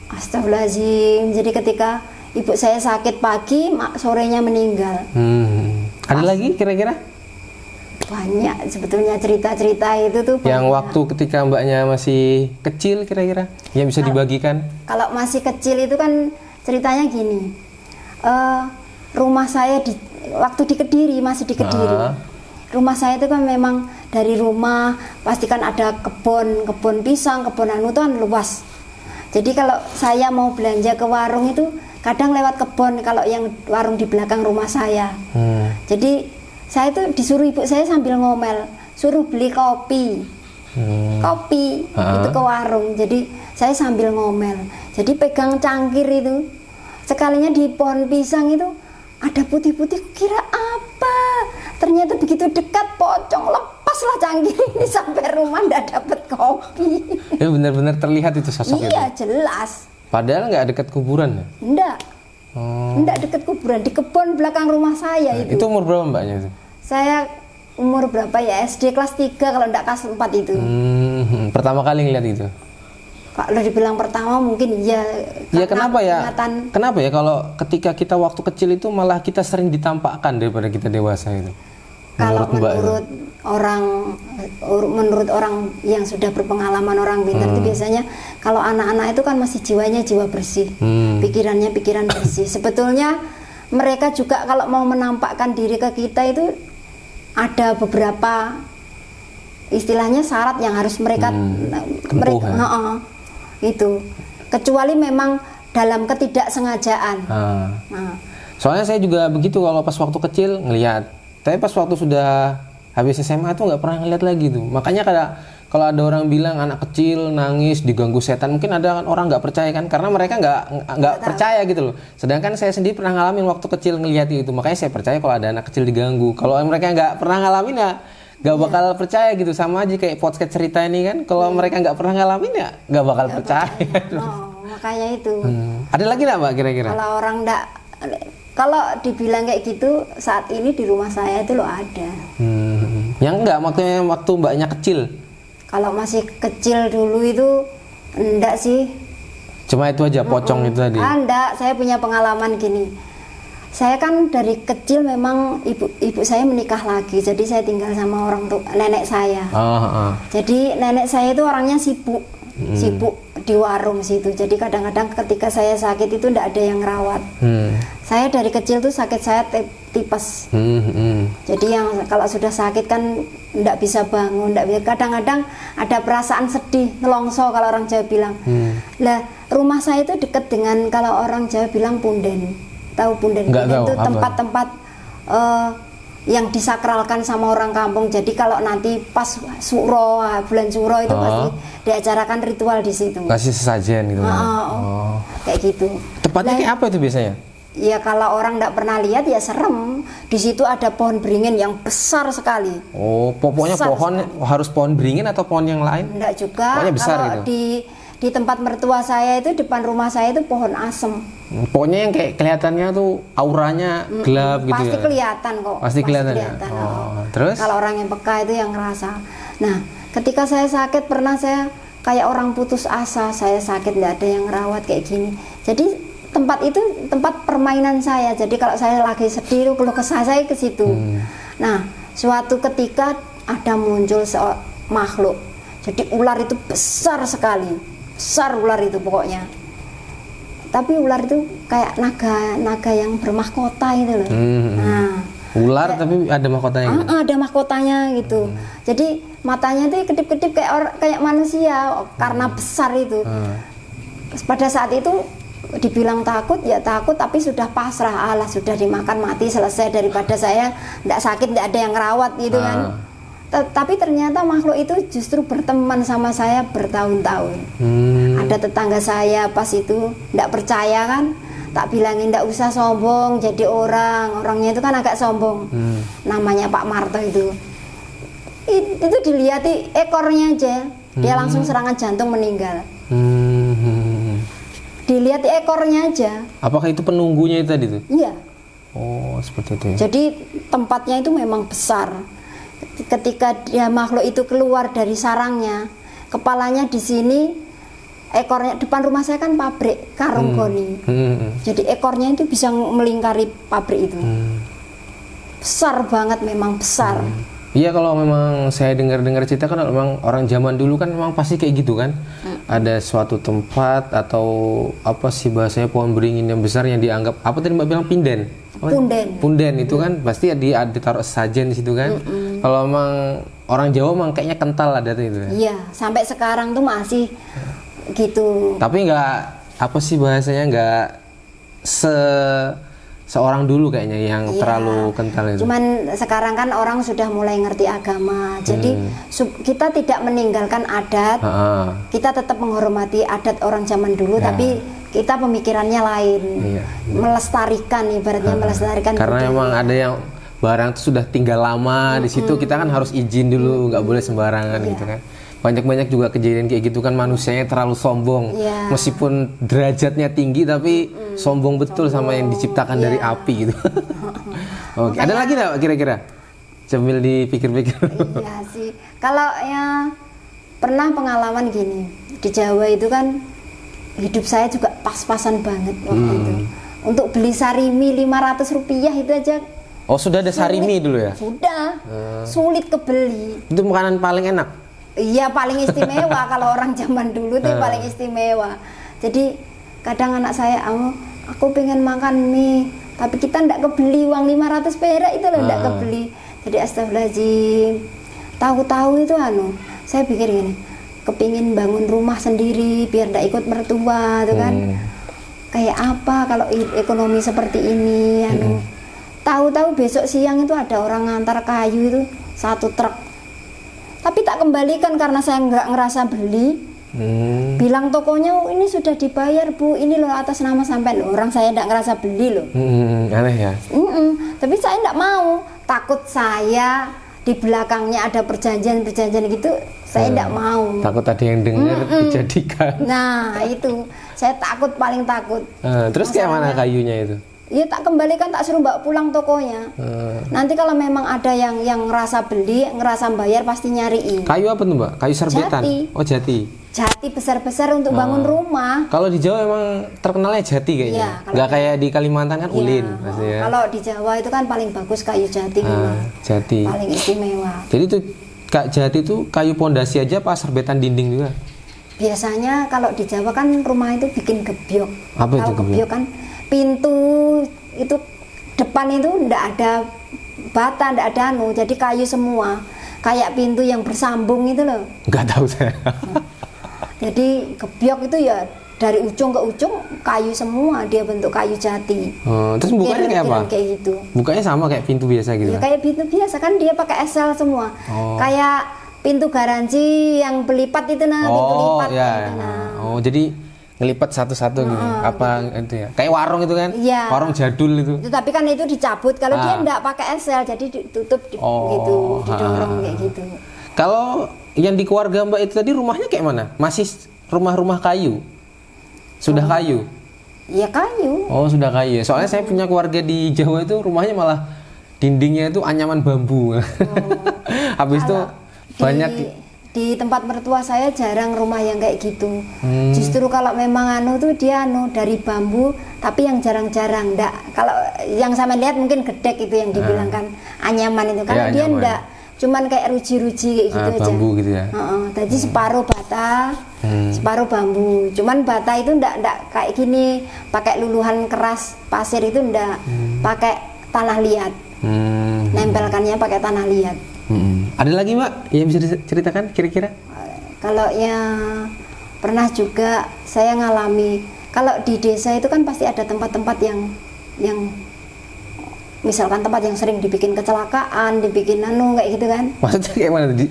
astagfirullahaladzim, jadi ketika ibu saya sakit pagi, sorenya meninggal. Ada lagi kira-kira? Banyak sebetulnya cerita-cerita itu tuh. Yang waktu ketika Mbaknya masih kecil kira-kira yang bisa dibagikan? Kalau masih kecil itu kan ceritanya gini, rumah saya waktu di Kediri, masih di Kediri. Rumah saya itu kan memang dari rumah pastikan ada kebun pisang, kebun anu itu kan luas. Jadi kalau saya mau belanja ke warung itu kadang lewat kebun, kalau yang warung di belakang rumah saya. Jadi saya itu disuruh ibu saya sambil ngomel, suruh beli kopi. Kopi itu ke warung. Jadi saya sambil ngomel. Jadi pegang cangkir itu. Sekalinya di pohon pisang itu ada putih-putih, kira apa? Ternyata begitu dekat pocong, lepaslah cangkir ini sampai rumah ndak dapat kopi. Itu benar-benar terlihat itu sosok itu. Iya, jelas. Padahal nggak dekat kuburan ya? Ndak. Ndak dekat kuburan, di kebun belakang rumah saya itu. Itu umur berapa Mbaknya itu? Saya umur berapa ya? SD kelas 3 kalau ndak kelas 4 itu. Pertama kali ngeliat itu? Kalau dibilang pertama mungkin iya. Ya kenapa ya? Kenapa ya kalau ketika kita waktu kecil itu malah kita sering ditampakkan daripada kita dewasa itu? Kalau menurut orang yang sudah berpengalaman, orang pintar itu biasanya kalau anak-anak itu kan masih jiwanya jiwa bersih, pikirannya pikiran bersih. Sebetulnya mereka juga kalau mau menampakkan diri ke kita itu ada beberapa istilahnya syarat yang harus mereka itu, kecuali memang dalam ketidaksengajaan. Soalnya saya juga begitu kalau pas waktu kecil ngelihat, tapi pas waktu sudah habis SMA tuh nggak pernah ngeliat lagi tuh. Makanya kalau ada orang bilang anak kecil nangis diganggu setan, mungkin ada kan orang nggak percaya kan, karena mereka nggak percaya gitu loh. Sedangkan saya sendiri pernah ngalamin waktu kecil ngelihat itu, makanya saya percaya kalau ada anak kecil diganggu. Kalau mereka nggak pernah ngalamin ya nggak bakal percaya gitu. Sama aja kayak podcast cerita ini kan, kalau mereka nggak pernah ngalamin ya nggak bakal percaya. Makanya itu. Ada lagi nggak Mbak kira-kira? Kalau dibilang kayak gitu, saat ini di rumah saya itu loh ada. Yang enggak, waktu Mbaknya kecil? Kalau masih kecil dulu itu enggak sih. Cuma itu aja, pocong itu tadi? Enggak, saya punya pengalaman gini. Saya kan dari kecil memang ibu saya menikah lagi, jadi saya tinggal sama nenek saya. Jadi nenek saya itu orangnya sibuk di warung situ. Jadi kadang-kadang ketika saya sakit itu enggak ada yang rawat. Saya dari kecil tuh sakit, saya tipes. Jadi yang kalau sudah sakit kan enggak bisa bangun, kadang-kadang ada perasaan sedih, nelongso kalau orang Jawa bilang. Lah, rumah saya itu dekat dengan kalau orang Jawa bilang punden. Tahu punden? Punden itu tempat-tempat yang disakralkan sama orang kampung. Jadi kalau nanti pas suro, bulan suro itu pasti diacarakan ritual di situ. Kasih sesajen gitu. Kayak gitu. Tempatnya kayak apa itu biasanya? Ya kalau orang nggak pernah lihat ya serem. Di situ ada pohon beringin yang besar sekali. Oh, pokoknya pohon sekali. Harus pohon beringin atau pohon yang lain? Enggak juga. Pokoknya besar kalau gitu. Di tempat mertua saya itu, depan rumah saya itu pohon asem. Pokoknya yang kayak kelihatannya tuh auranya gelap gitu. Pasti ya? Kelihatan kok. Pasti kelihatan. Terus? Kalau orang yang peka itu yang ngerasa. Nah, ketika saya sakit pernah saya kayak orang putus asa. Saya sakit nggak ada yang rawat kayak gini. Jadi tempat itu tempat permainan saya. Jadi kalau saya lagi sedih, keluh kesah saya ke situ. Nah, suatu ketika ada muncul makhluk. Jadi ular itu besar sekali. Besar ular itu pokoknya. Tapi ular itu kayak naga yang bermahkota gitu loh. Nah, ular tapi ada mahkotanya gitu? Ada mahkotanya gitu. Jadi matanya tuh kedip-kedip kayak manusia karena besar itu. Pada saat itu dibilang takut ya takut, tapi sudah pasrah. Alah, sudah dimakan mati selesai, daripada saya tidak sakit tidak ada yang ngerawat gitu kan. Tapi ternyata makhluk itu justru berteman sama saya bertahun-tahun. Ada tetangga saya pas itu tidak percaya kan, tak bilangin tidak usah sombong jadi orangnya itu kan agak sombong. Namanya Pak Marto itu. Itu dilihat ekornya aja, dia langsung serangan jantung meninggal. Dilihat ekornya aja. Apakah itu penunggunya itu tadi tuh? Iya. Oh, seperti itu ya. Jadi tempatnya itu memang besar. Ketika dia makhluk itu keluar dari sarangnya, kepalanya di sini, ekornya depan rumah saya kan pabrik karung goni. Jadi ekornya itu bisa melingkari pabrik itu. Besar banget, memang besar. Iya, kalau memang saya dengar cerita kan memang orang zaman dulu kan memang pasti kayak gitu kan. Ada suatu tempat atau apa sih bahasanya, pohon beringin yang besar yang dianggap apa tadi Mbak bilang, pinden. Punden itu kan pasti ditaruh sajen di situ kan. Kalau memang orang Jawa memang kayaknya kental ada tuh itu. Iya, sampai sekarang tuh masih gitu. Tapi nggak apa sih bahasanya, nggak seorang dulu kayaknya yang terlalu kental itu. Cuman sekarang kan orang sudah mulai ngerti agama, jadi kita tidak meninggalkan adat, kita tetap menghormati adat orang zaman dulu, tapi kita pemikirannya lain, melestarikan, ibaratnya melestarikan. Karena budaya. emang ada yang barang itu sudah tinggal lama di situ, kita kan harus izin dulu, nggak boleh sembarangan gitu kan. Banyak juga kejadian kayak gitu kan, manusianya terlalu sombong, meskipun derajatnya tinggi tapi sombong betul sama yang diciptakan dari api gitu. Oke, ada lagi nggak kira-kira? Sambil dipikir-pikir. Iya sih, kalau ya pernah pengalaman gini di Jawa itu kan, hidup saya juga pas-pasan banget waktu itu. Untuk beli sarimi 500 rupiah itu aja. Oh, sudah ada sarimi dulu ya? Sudah, sulit kebeli. Itu makanan paling enak? Iya, paling istimewa. Kalau orang zaman dulu tuh paling istimewa. Jadi kadang anak saya, aku pengen makan mie, tapi kita ndak kebeli, uang 500 perak itu loh ndak kebeli. Jadi astagfirullahaladzim, tahu-tahu itu saya pikir gini, kepingin bangun rumah sendiri biar ndak ikut mertua tuh kan. Kayak apa kalau ekonomi seperti ini tahu-tahu besok siang itu ada orang ngantar kayu itu 1 truk. Tapi tak kembalikan karena saya nggak ngerasa beli. Bilang tokonya, ini sudah dibayar Bu, ini loh atas nama sampean. Orang saya nggak ngerasa beli loh. Aneh ya. Tapi saya nggak mau, takut saya di belakangnya ada perjanjian gitu, saya nggak mau. Takut ada yang dengar dijadikan. Nah itu, saya takut, paling takut. Terus kayak mana kayunya itu? Iya, tak kembalikan, tak suruh bawa pulang tokonya. Nanti kalau memang ada yang ngerasa beli, ngerasa bayar, pasti nyariin. Kayu apa tuh Mbak? Kayu serbetan? Jati. Oh, jati. Jati besar-besar untuk bangun rumah. Kalau di Jawa emang terkenalnya jati kayaknya. Iya, nggak kayak di Kalimantan kan ulin. Ya. Kalau di Jawa itu kan paling bagus kayu jati memang. Jati. Paling istimewa. Jadi tuh jati itu kayu pondasi aja apa serbetan dinding juga? Biasanya kalau di Jawa kan rumah itu bikin gebyok. Apa itu gebyok? Gebyok kan pintu itu depan itu ndak ada bata, ndak ada jadi kayu semua, kayak pintu yang bersambung itu loh. Nggak tahu saya. Jadi gebyok itu ya dari ujung ke ujung kayu semua, dia bentuk kayu jati. Terus bukanya kayak apa? Kayak gitu. Bukanya sama kayak pintu biasa gitu? Ya kayak pintu biasa kan, dia pakai esel semua. Kayak pintu garansi yang belipat itu pintu lipat. Ya. Jadi ngelipat satu-satu gitu. Apa itu ya? Kayak warung itu kan? Iya. Warung jadul itu. Tapi kan itu dicabut. Kalau dia enggak pakai esel, jadi ditutup gitu, didorong kayak gitu. Kalau yang di keluarga Mbak itu tadi rumahnya kayak mana? Masih rumah-rumah kayu? Sudah kayu? Iya kayu. Oh, sudah kayu. Soalnya saya punya keluarga di Jawa itu rumahnya malah dindingnya itu anyaman bambu. Habis itu banyak di tempat mertua saya jarang rumah yang kayak gitu. Justru kalau memang tuh dia dari bambu, tapi yang jarang-jarang. Kalau yang saya lihat mungkin gedek itu yang dibilangkan anyaman itu, karena dia ndak, cuman kayak ruji-ruji kayak gitu aja. Bambu gitu ya. Tadi separuh bata, separuh bambu. Cuman bata itu ndak kayak gini, pakai luluhan keras pasir itu ndak, pakai tanah liat. Nempelkannya pakai tanah liat. Ada lagi Mbak yang bisa diceritakan kira-kira? Kalau yang pernah juga saya ngalami, kalau di desa itu kan pasti ada tempat-tempat yang misalkan tempat yang sering dibikin kecelakaan, dibikin kayak gitu kan. Maksudnya kayak mana tadi?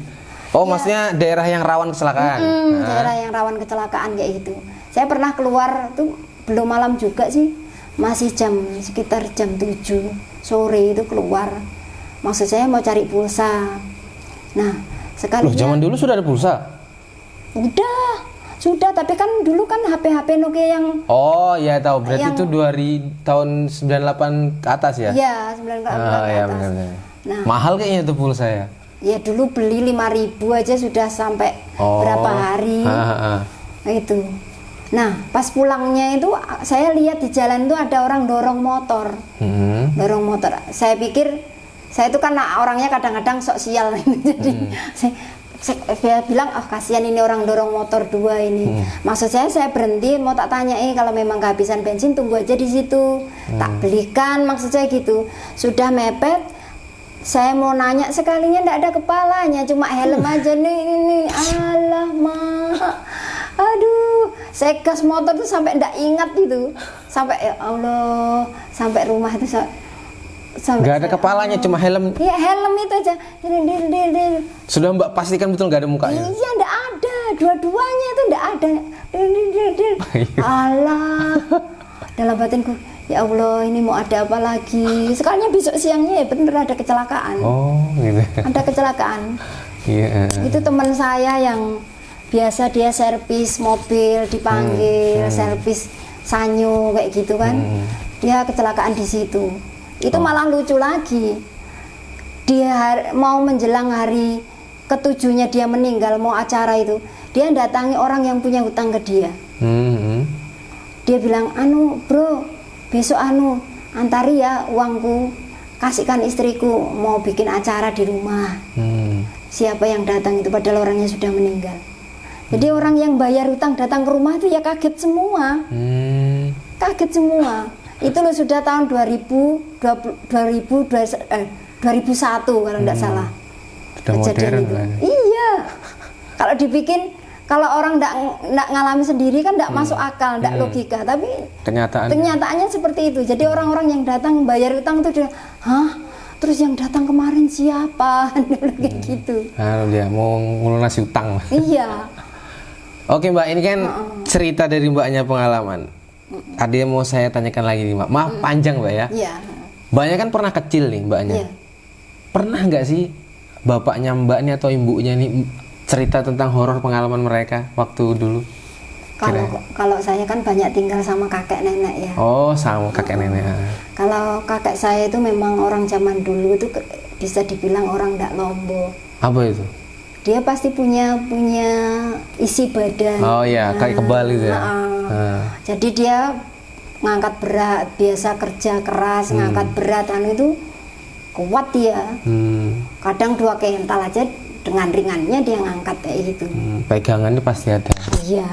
Oh, maksudnya daerah yang rawan kecelakaan. Daerah yang rawan kecelakaan kayak gitu. Saya pernah keluar tuh belum malam juga sih, masih sekitar jam 7 sore itu keluar. Maksud saya mau cari pulsa. Nah, Loh, sekalinya zaman dulu sudah ada pulsa? sudah, tapi kan dulu kan HP Nokia yang Oh iya tahu, berarti Yang- itu tahun 98 ke atas ya? ya 9 ke Iya atas. benar-benar. Nah, Mahal kayaknya itu pulsa ya? ya dulu beli 5.000 aja sudah sampai Oh. berapa hari. Ah. Itu. Nah, pas pulangnya itu saya lihat di jalan itu ada orang dorong motor. Dorong motor. Saya pikir saya itu kan orangnya kadang-kadang sok sial jadi saya bilang kasihan ini orang dorong motor dua ini. Maksud saya berhenti mau tak tanya kalau memang kehabisan bensin tunggu aja di situ. Tak belikan maksud saya gitu. Sudah mepet saya mau nanya sekalinya ndak ada kepalanya cuma helm aja nih. Alah mak. Aduh, saya gas motor tuh sampai ndak ingat itu. Sampai ya Allah, sampai rumah itu sampai Nggak ada kepalanya, cuma helm. Iya, helm itu aja. Sudah Mbak pastikan betul nggak ada mukanya? Iya, ndak ada. Dua-duanya itu ndak ada. Alah. Dalam batinku, ya Allah, ini mau ada apa lagi? Sekalinya besok siangnya ya bener ada kecelakaan. Oh, gitu. Ada kecelakaan. Iya. Itu teman saya yang biasa dia servis mobil dipanggil, servis sanyo kayak gitu kan. Dia kecelakaan di situ. Itu malah lucu lagi. Dia mau menjelang hari ketujuhnya dia meninggal, mau acara itu, dia datangi orang yang punya hutang ke dia. Dia bilang, bro, besok antari ya uangku, kasihkan istriku mau bikin acara di rumah. Siapa yang datang itu padahal orangnya sudah meninggal. Jadi orang yang bayar hutang datang ke rumah itu ya kaget semua. Kaget semua. Itu loh sudah tahun 2001 kalau tidak salah. Sudah modern itu. lah. Iya. Kalau dibikin, kalau orang tidak ngalami sendiri kan tidak masuk akal, tidak logika. Tapi kenyataannya seperti itu. Jadi orang-orang yang datang bayar utang itu terus yang datang kemarin siapa? Kayak gitu. Dia mau ngelunasi utang. Iya. Oke Mbak, ini kan cerita dari Mbaknya pengalaman. Ada yang mau saya tanyakan lagi nih Mbak. Maaf panjang Mbak ya. Iya. Mbaknya kan pernah kecil nih Mbaknya. Iya. Pernah nggak sih bapaknya Mbak nih atau ibunya nih cerita tentang horor pengalaman mereka waktu dulu? Kalau saya kan banyak tinggal sama kakek nenek ya. Oh, sama kakek nenek. Kalau kakek saya itu memang orang zaman dulu itu bisa dibilang orang ndak lombok. Apa itu? Dia pasti punya isi badan. Oh iya, kayak kebal gitu ya. Jadi dia ngangkat berat, biasa kerja keras, ngangkat berat itu kuat dia. Kadang 2 kental aja dengan ringannya dia ngangkat kayak gitu. Pegangannya pasti ada. Iya.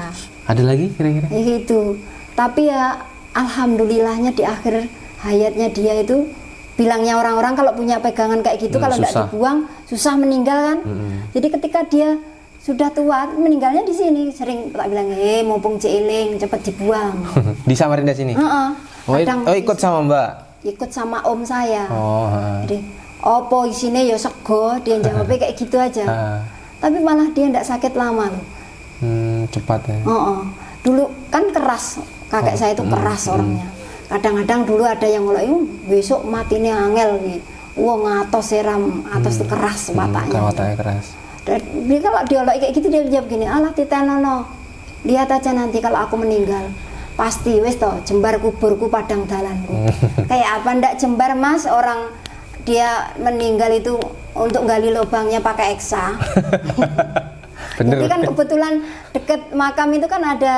Ada lagi kira-kira? Gitu. Tapi ya alhamdulillahnya di akhir hayatnya dia itu, bilangnya orang-orang kalau punya pegangan kayak gitu kalau tidak dibuang susah meninggal kan. Jadi ketika dia sudah tua meninggalnya di sini, sering tak bilang mumpung celing cepat dibuang. Di Samarinda sini. Ikut sama Mbak. Ikut sama om saya. Jadi opo isine ya sego, dia jawabnya kayak gitu aja. Tapi malah dia tidak sakit lama loh. Cepat ya. Dulu kan keras, kakek saya itu keras orangnya. Kadang-kadang dulu ada yang ngolok, besok matinya angel nih. Wong atos seram, atos itu keras wataknya. Wataknya keras. Dia kalau diolok kayak gitu dia jawab gini, alah titenono, lihat aja nanti kalau aku meninggal. Pasti wis toh, jembar kuburku padang dalanku. Kayak apa ndak jembar mas, orang dia meninggal itu untuk gali lubangnya pakai eksa. Jadi kan kebetulan deket makam itu kan ada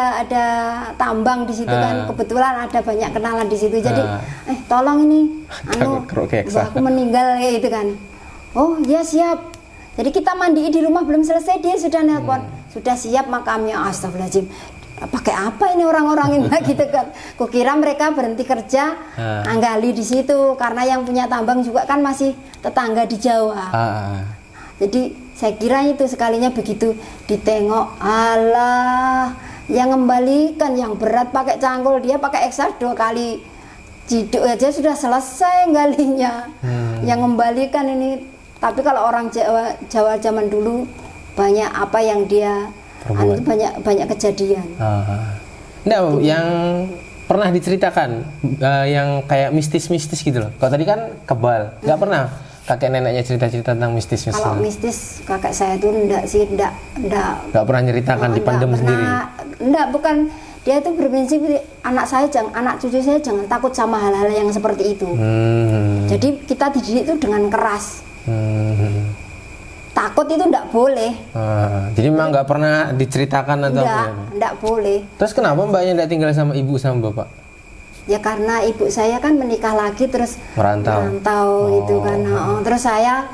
tambang di situ kan, kebetulan ada banyak kenalan di situ. Jadi tolong ini aku meninggal kayak gitu kan. Oh iya siap. Jadi kita mandi di rumah belum selesai dia sudah nelpon, sudah siap makamnya. Astagfirullahaladzim, pakai apa ini orang-orang ini gitu kan. Kukira mereka berhenti kerja anggali di situ karena yang punya tambang juga kan masih tetangga di Jawa. Jadi saya kira itu sekalinya begitu ditengok, alah yang ngembalikan yang berat pakai cangkul, dia pakai eksa 2 kali ciduk aja sudah selesai galinya. Yang ngembalikan ini, tapi kalau orang Jawa zaman dulu banyak apa yang dia banyak kejadian. Nggak, yang pernah diceritakan yang kayak mistis-mistis gitu loh. Kalau tadi kan kebal, nggak pernah kakek neneknya cerita-cerita tentang mistis? Kalau mistis kakek saya itu enggak sih, enggak Nggak pernah nyeritakan, dipendam sendiri? Enggak, bukan. Dia itu berprinsip anak cucu saya jangan takut sama hal-hal yang seperti itu. Jadi kita dididik itu dengan keras. Takut itu enggak boleh. Jadi memang nggak pernah diceritakan atau enggak boleh. Terus kenapa mbaknya nggak tinggal sama ibu sama bapak? Ya karena ibu saya kan menikah lagi terus merantau gitu kan. Terus saya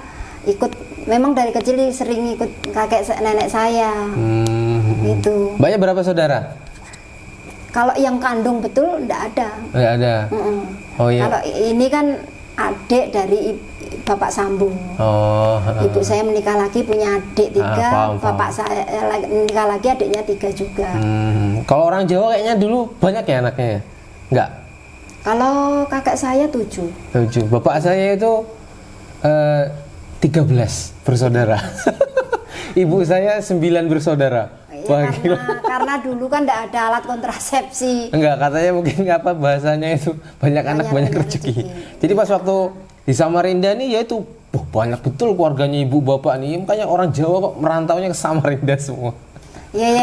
ikut, memang dari kecil sering ikut kakek nenek saya. Gitu. Mbaknya berapa saudara? Kalau yang kandung betul enggak ada. Nggak ada. Oh iya. Kalau ini kan adik dari bapak sambung. Ibu saya menikah lagi punya adik 3, bapak saya menikah lagi adiknya 3 juga. Kalau orang Jawa kayaknya dulu banyak ya anaknya ya? Enggak? Kalau kakek saya 7. Bapak saya itu 13 bersaudara. Ibu saya 9 bersaudara. Ya, karena dulu kan enggak ada alat kontrasepsi. Enggak, katanya mungkin apa bahasanya itu banyak anak banyak rezeki. Jadi pas waktu di Samarinda nih ya itu banyak betul keluarganya ibu bapak nih. Makanya orang Jawa kok merantaunya ke Samarinda semua. Ya,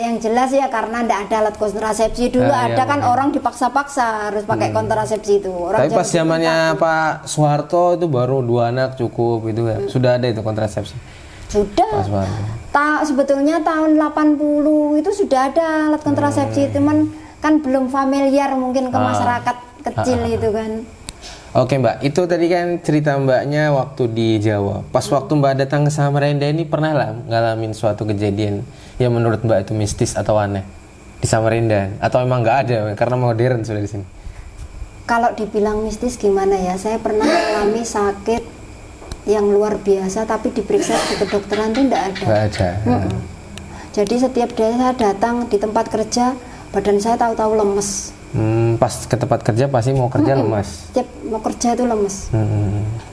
yang jelas ya karena enggak ada alat kontrasepsi dulu. Ada kan orang dipaksa-paksa harus pakai kontrasepsi itu. Tapi pas zamannya Pak Soeharto itu baru 2 anak cukup itu ya. Sudah ada itu kontrasepsi. Sudah. Sebetulnya tahun 80 itu sudah ada alat kontrasepsi, cuman kan belum familiar mungkin ke masyarakat kecil itu kan. Oke Mbak, itu tadi kan cerita Mbaknya waktu di Jawa. Pas waktu Mbak datang ke Samarinda ini pernah lah ngalamin suatu kejadian yang menurut Mbak itu mistis atau aneh di Samarinda? Atau emang nggak ada karena modern sudah di sini? Kalau dibilang mistis gimana ya? Saya pernah mengalami sakit yang luar biasa, tapi diperiksa di kedokteran itu enggak ada. Nggak ada. Jadi setiap saya datang di tempat kerja, badan saya tahu-tahu lemes. Pas ke tempat kerja pasti mau kerja lemas. Setiap mau kerja itu lemes.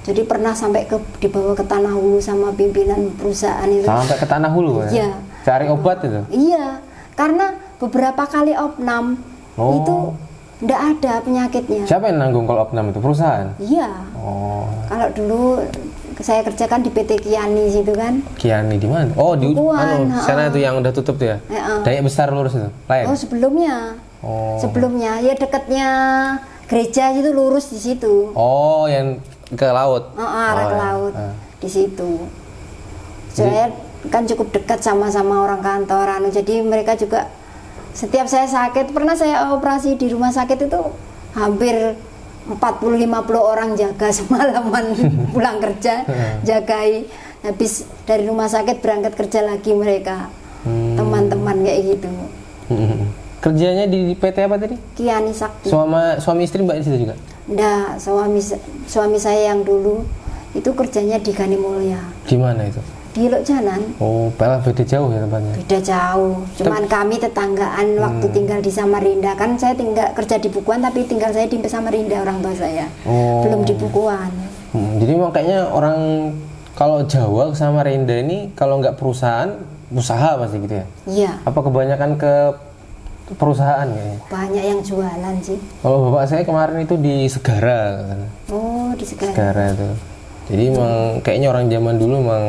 Jadi pernah sampai dibawa ke Tanah Hulu sama pimpinan perusahaan itu. Sampai ke Tanah Hulu? Iya. Cari obat itu? Iya, karena beberapa kali opnam itu enggak ada penyakitnya. Siapa yang nanggung kalau opnam itu? Perusahaan? Iya. Kalau dulu saya kerjakan di PT Kiani situ kan. Kiani di mana? Oh, di sana itu yang udah tutup tuh ya? Dayak Besar lurus itu? Lain? Oh, sebelumnya. Sebelumnya ya dekatnya gereja itu lurus di situ. Oh, yang ke laut. Arah ke laut. Di situ. Saya kan cukup dekat sama-sama orang kantoran. Jadi mereka juga setiap saya sakit, pernah saya operasi di rumah sakit itu hampir 40-50 orang jaga semalaman pulang kerja, jagai. Habis dari rumah sakit berangkat kerja lagi mereka. Teman-teman kayak gitu. Kerjanya di PT apa tadi? Kiani Sakti. Suami istri Mbak di situ juga? Enggak, suami saya yang dulu itu kerjanya di Gani Mulya. Di mana itu? Di Lok Janan. Oh, beda jauh ya tempatnya? Beda jauh, cuman kami tetanggaan waktu tinggal di Samarinda. Kan saya tinggal kerja di Bukuan, tapi tinggal saya di Samarinda orang tua saya. Belum di Bukuan. Jadi makanya orang kalau Jawa ke Samarinda ini kalau nggak perusahaan, usaha pasti gitu ya? Iya. Apa kebanyakan ke perusahaan kayaknya? Banyak yang jualan sih. Kalau bapak saya kemarin itu di Segara. Oh, di Segara. Segara itu. Jadi emang kayaknya orang zaman dulu emang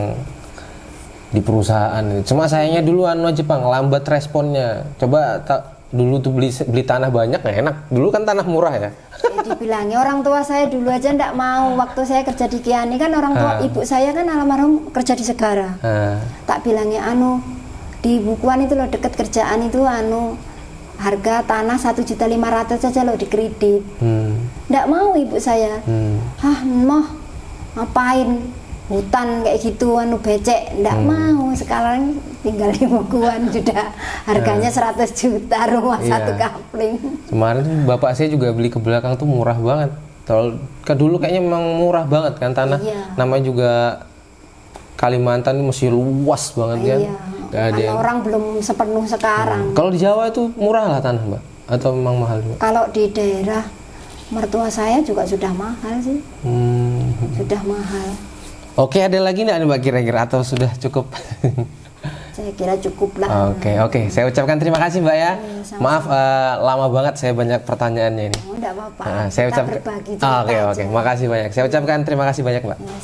di perusahaan. Cuma sayangnya dulu aja Bang, lambat responnya. Coba dulu tuh beli tanah banyak ya enak. Dulu kan tanah murah ya. Dibilangnya orang tua saya dulu aja ndak mau. Waktu saya kerja di Kiani kan orang tua ibu saya kan almarhum kerja di Segara. Tak bilangnya di Bukuan itu loh deket kerjaan itu harga tanah 1.500.000 saja loh dikredit. Ndak mau ibu saya. Mau ngapain hutan kayak gitu becek, ndak mau. Sekarang tinggal di Bukuan sudah harganya 100 juta rumah satu kapling. Kemarin bapak saya juga beli ke belakang tuh murah banget. Kalau dulu kayaknya memang murah banget kan tanah. Namanya juga Kalimantan masih luas banget kan. Karena orang belum sepenuh sekarang. Kalau di Jawa itu murah lah tanah Mbak? Atau memang mahal juga? Kalau di daerah mertua saya juga sudah mahal sih. Sudah mahal. Oke, ada lagi nggak Mbak kira-kira atau sudah cukup? Saya kira cukup lah. Oke. Saya ucapkan terima kasih Mbak ya. Sama-sama. Maaf lama banget saya banyak pertanyaannya ini. Oh, enggak apa-apa. Saya Kita ucapkan. berbagi cerita Oke. aja. Makasih banyak. Saya ucapkan terima kasih banyak Mbak. Ya,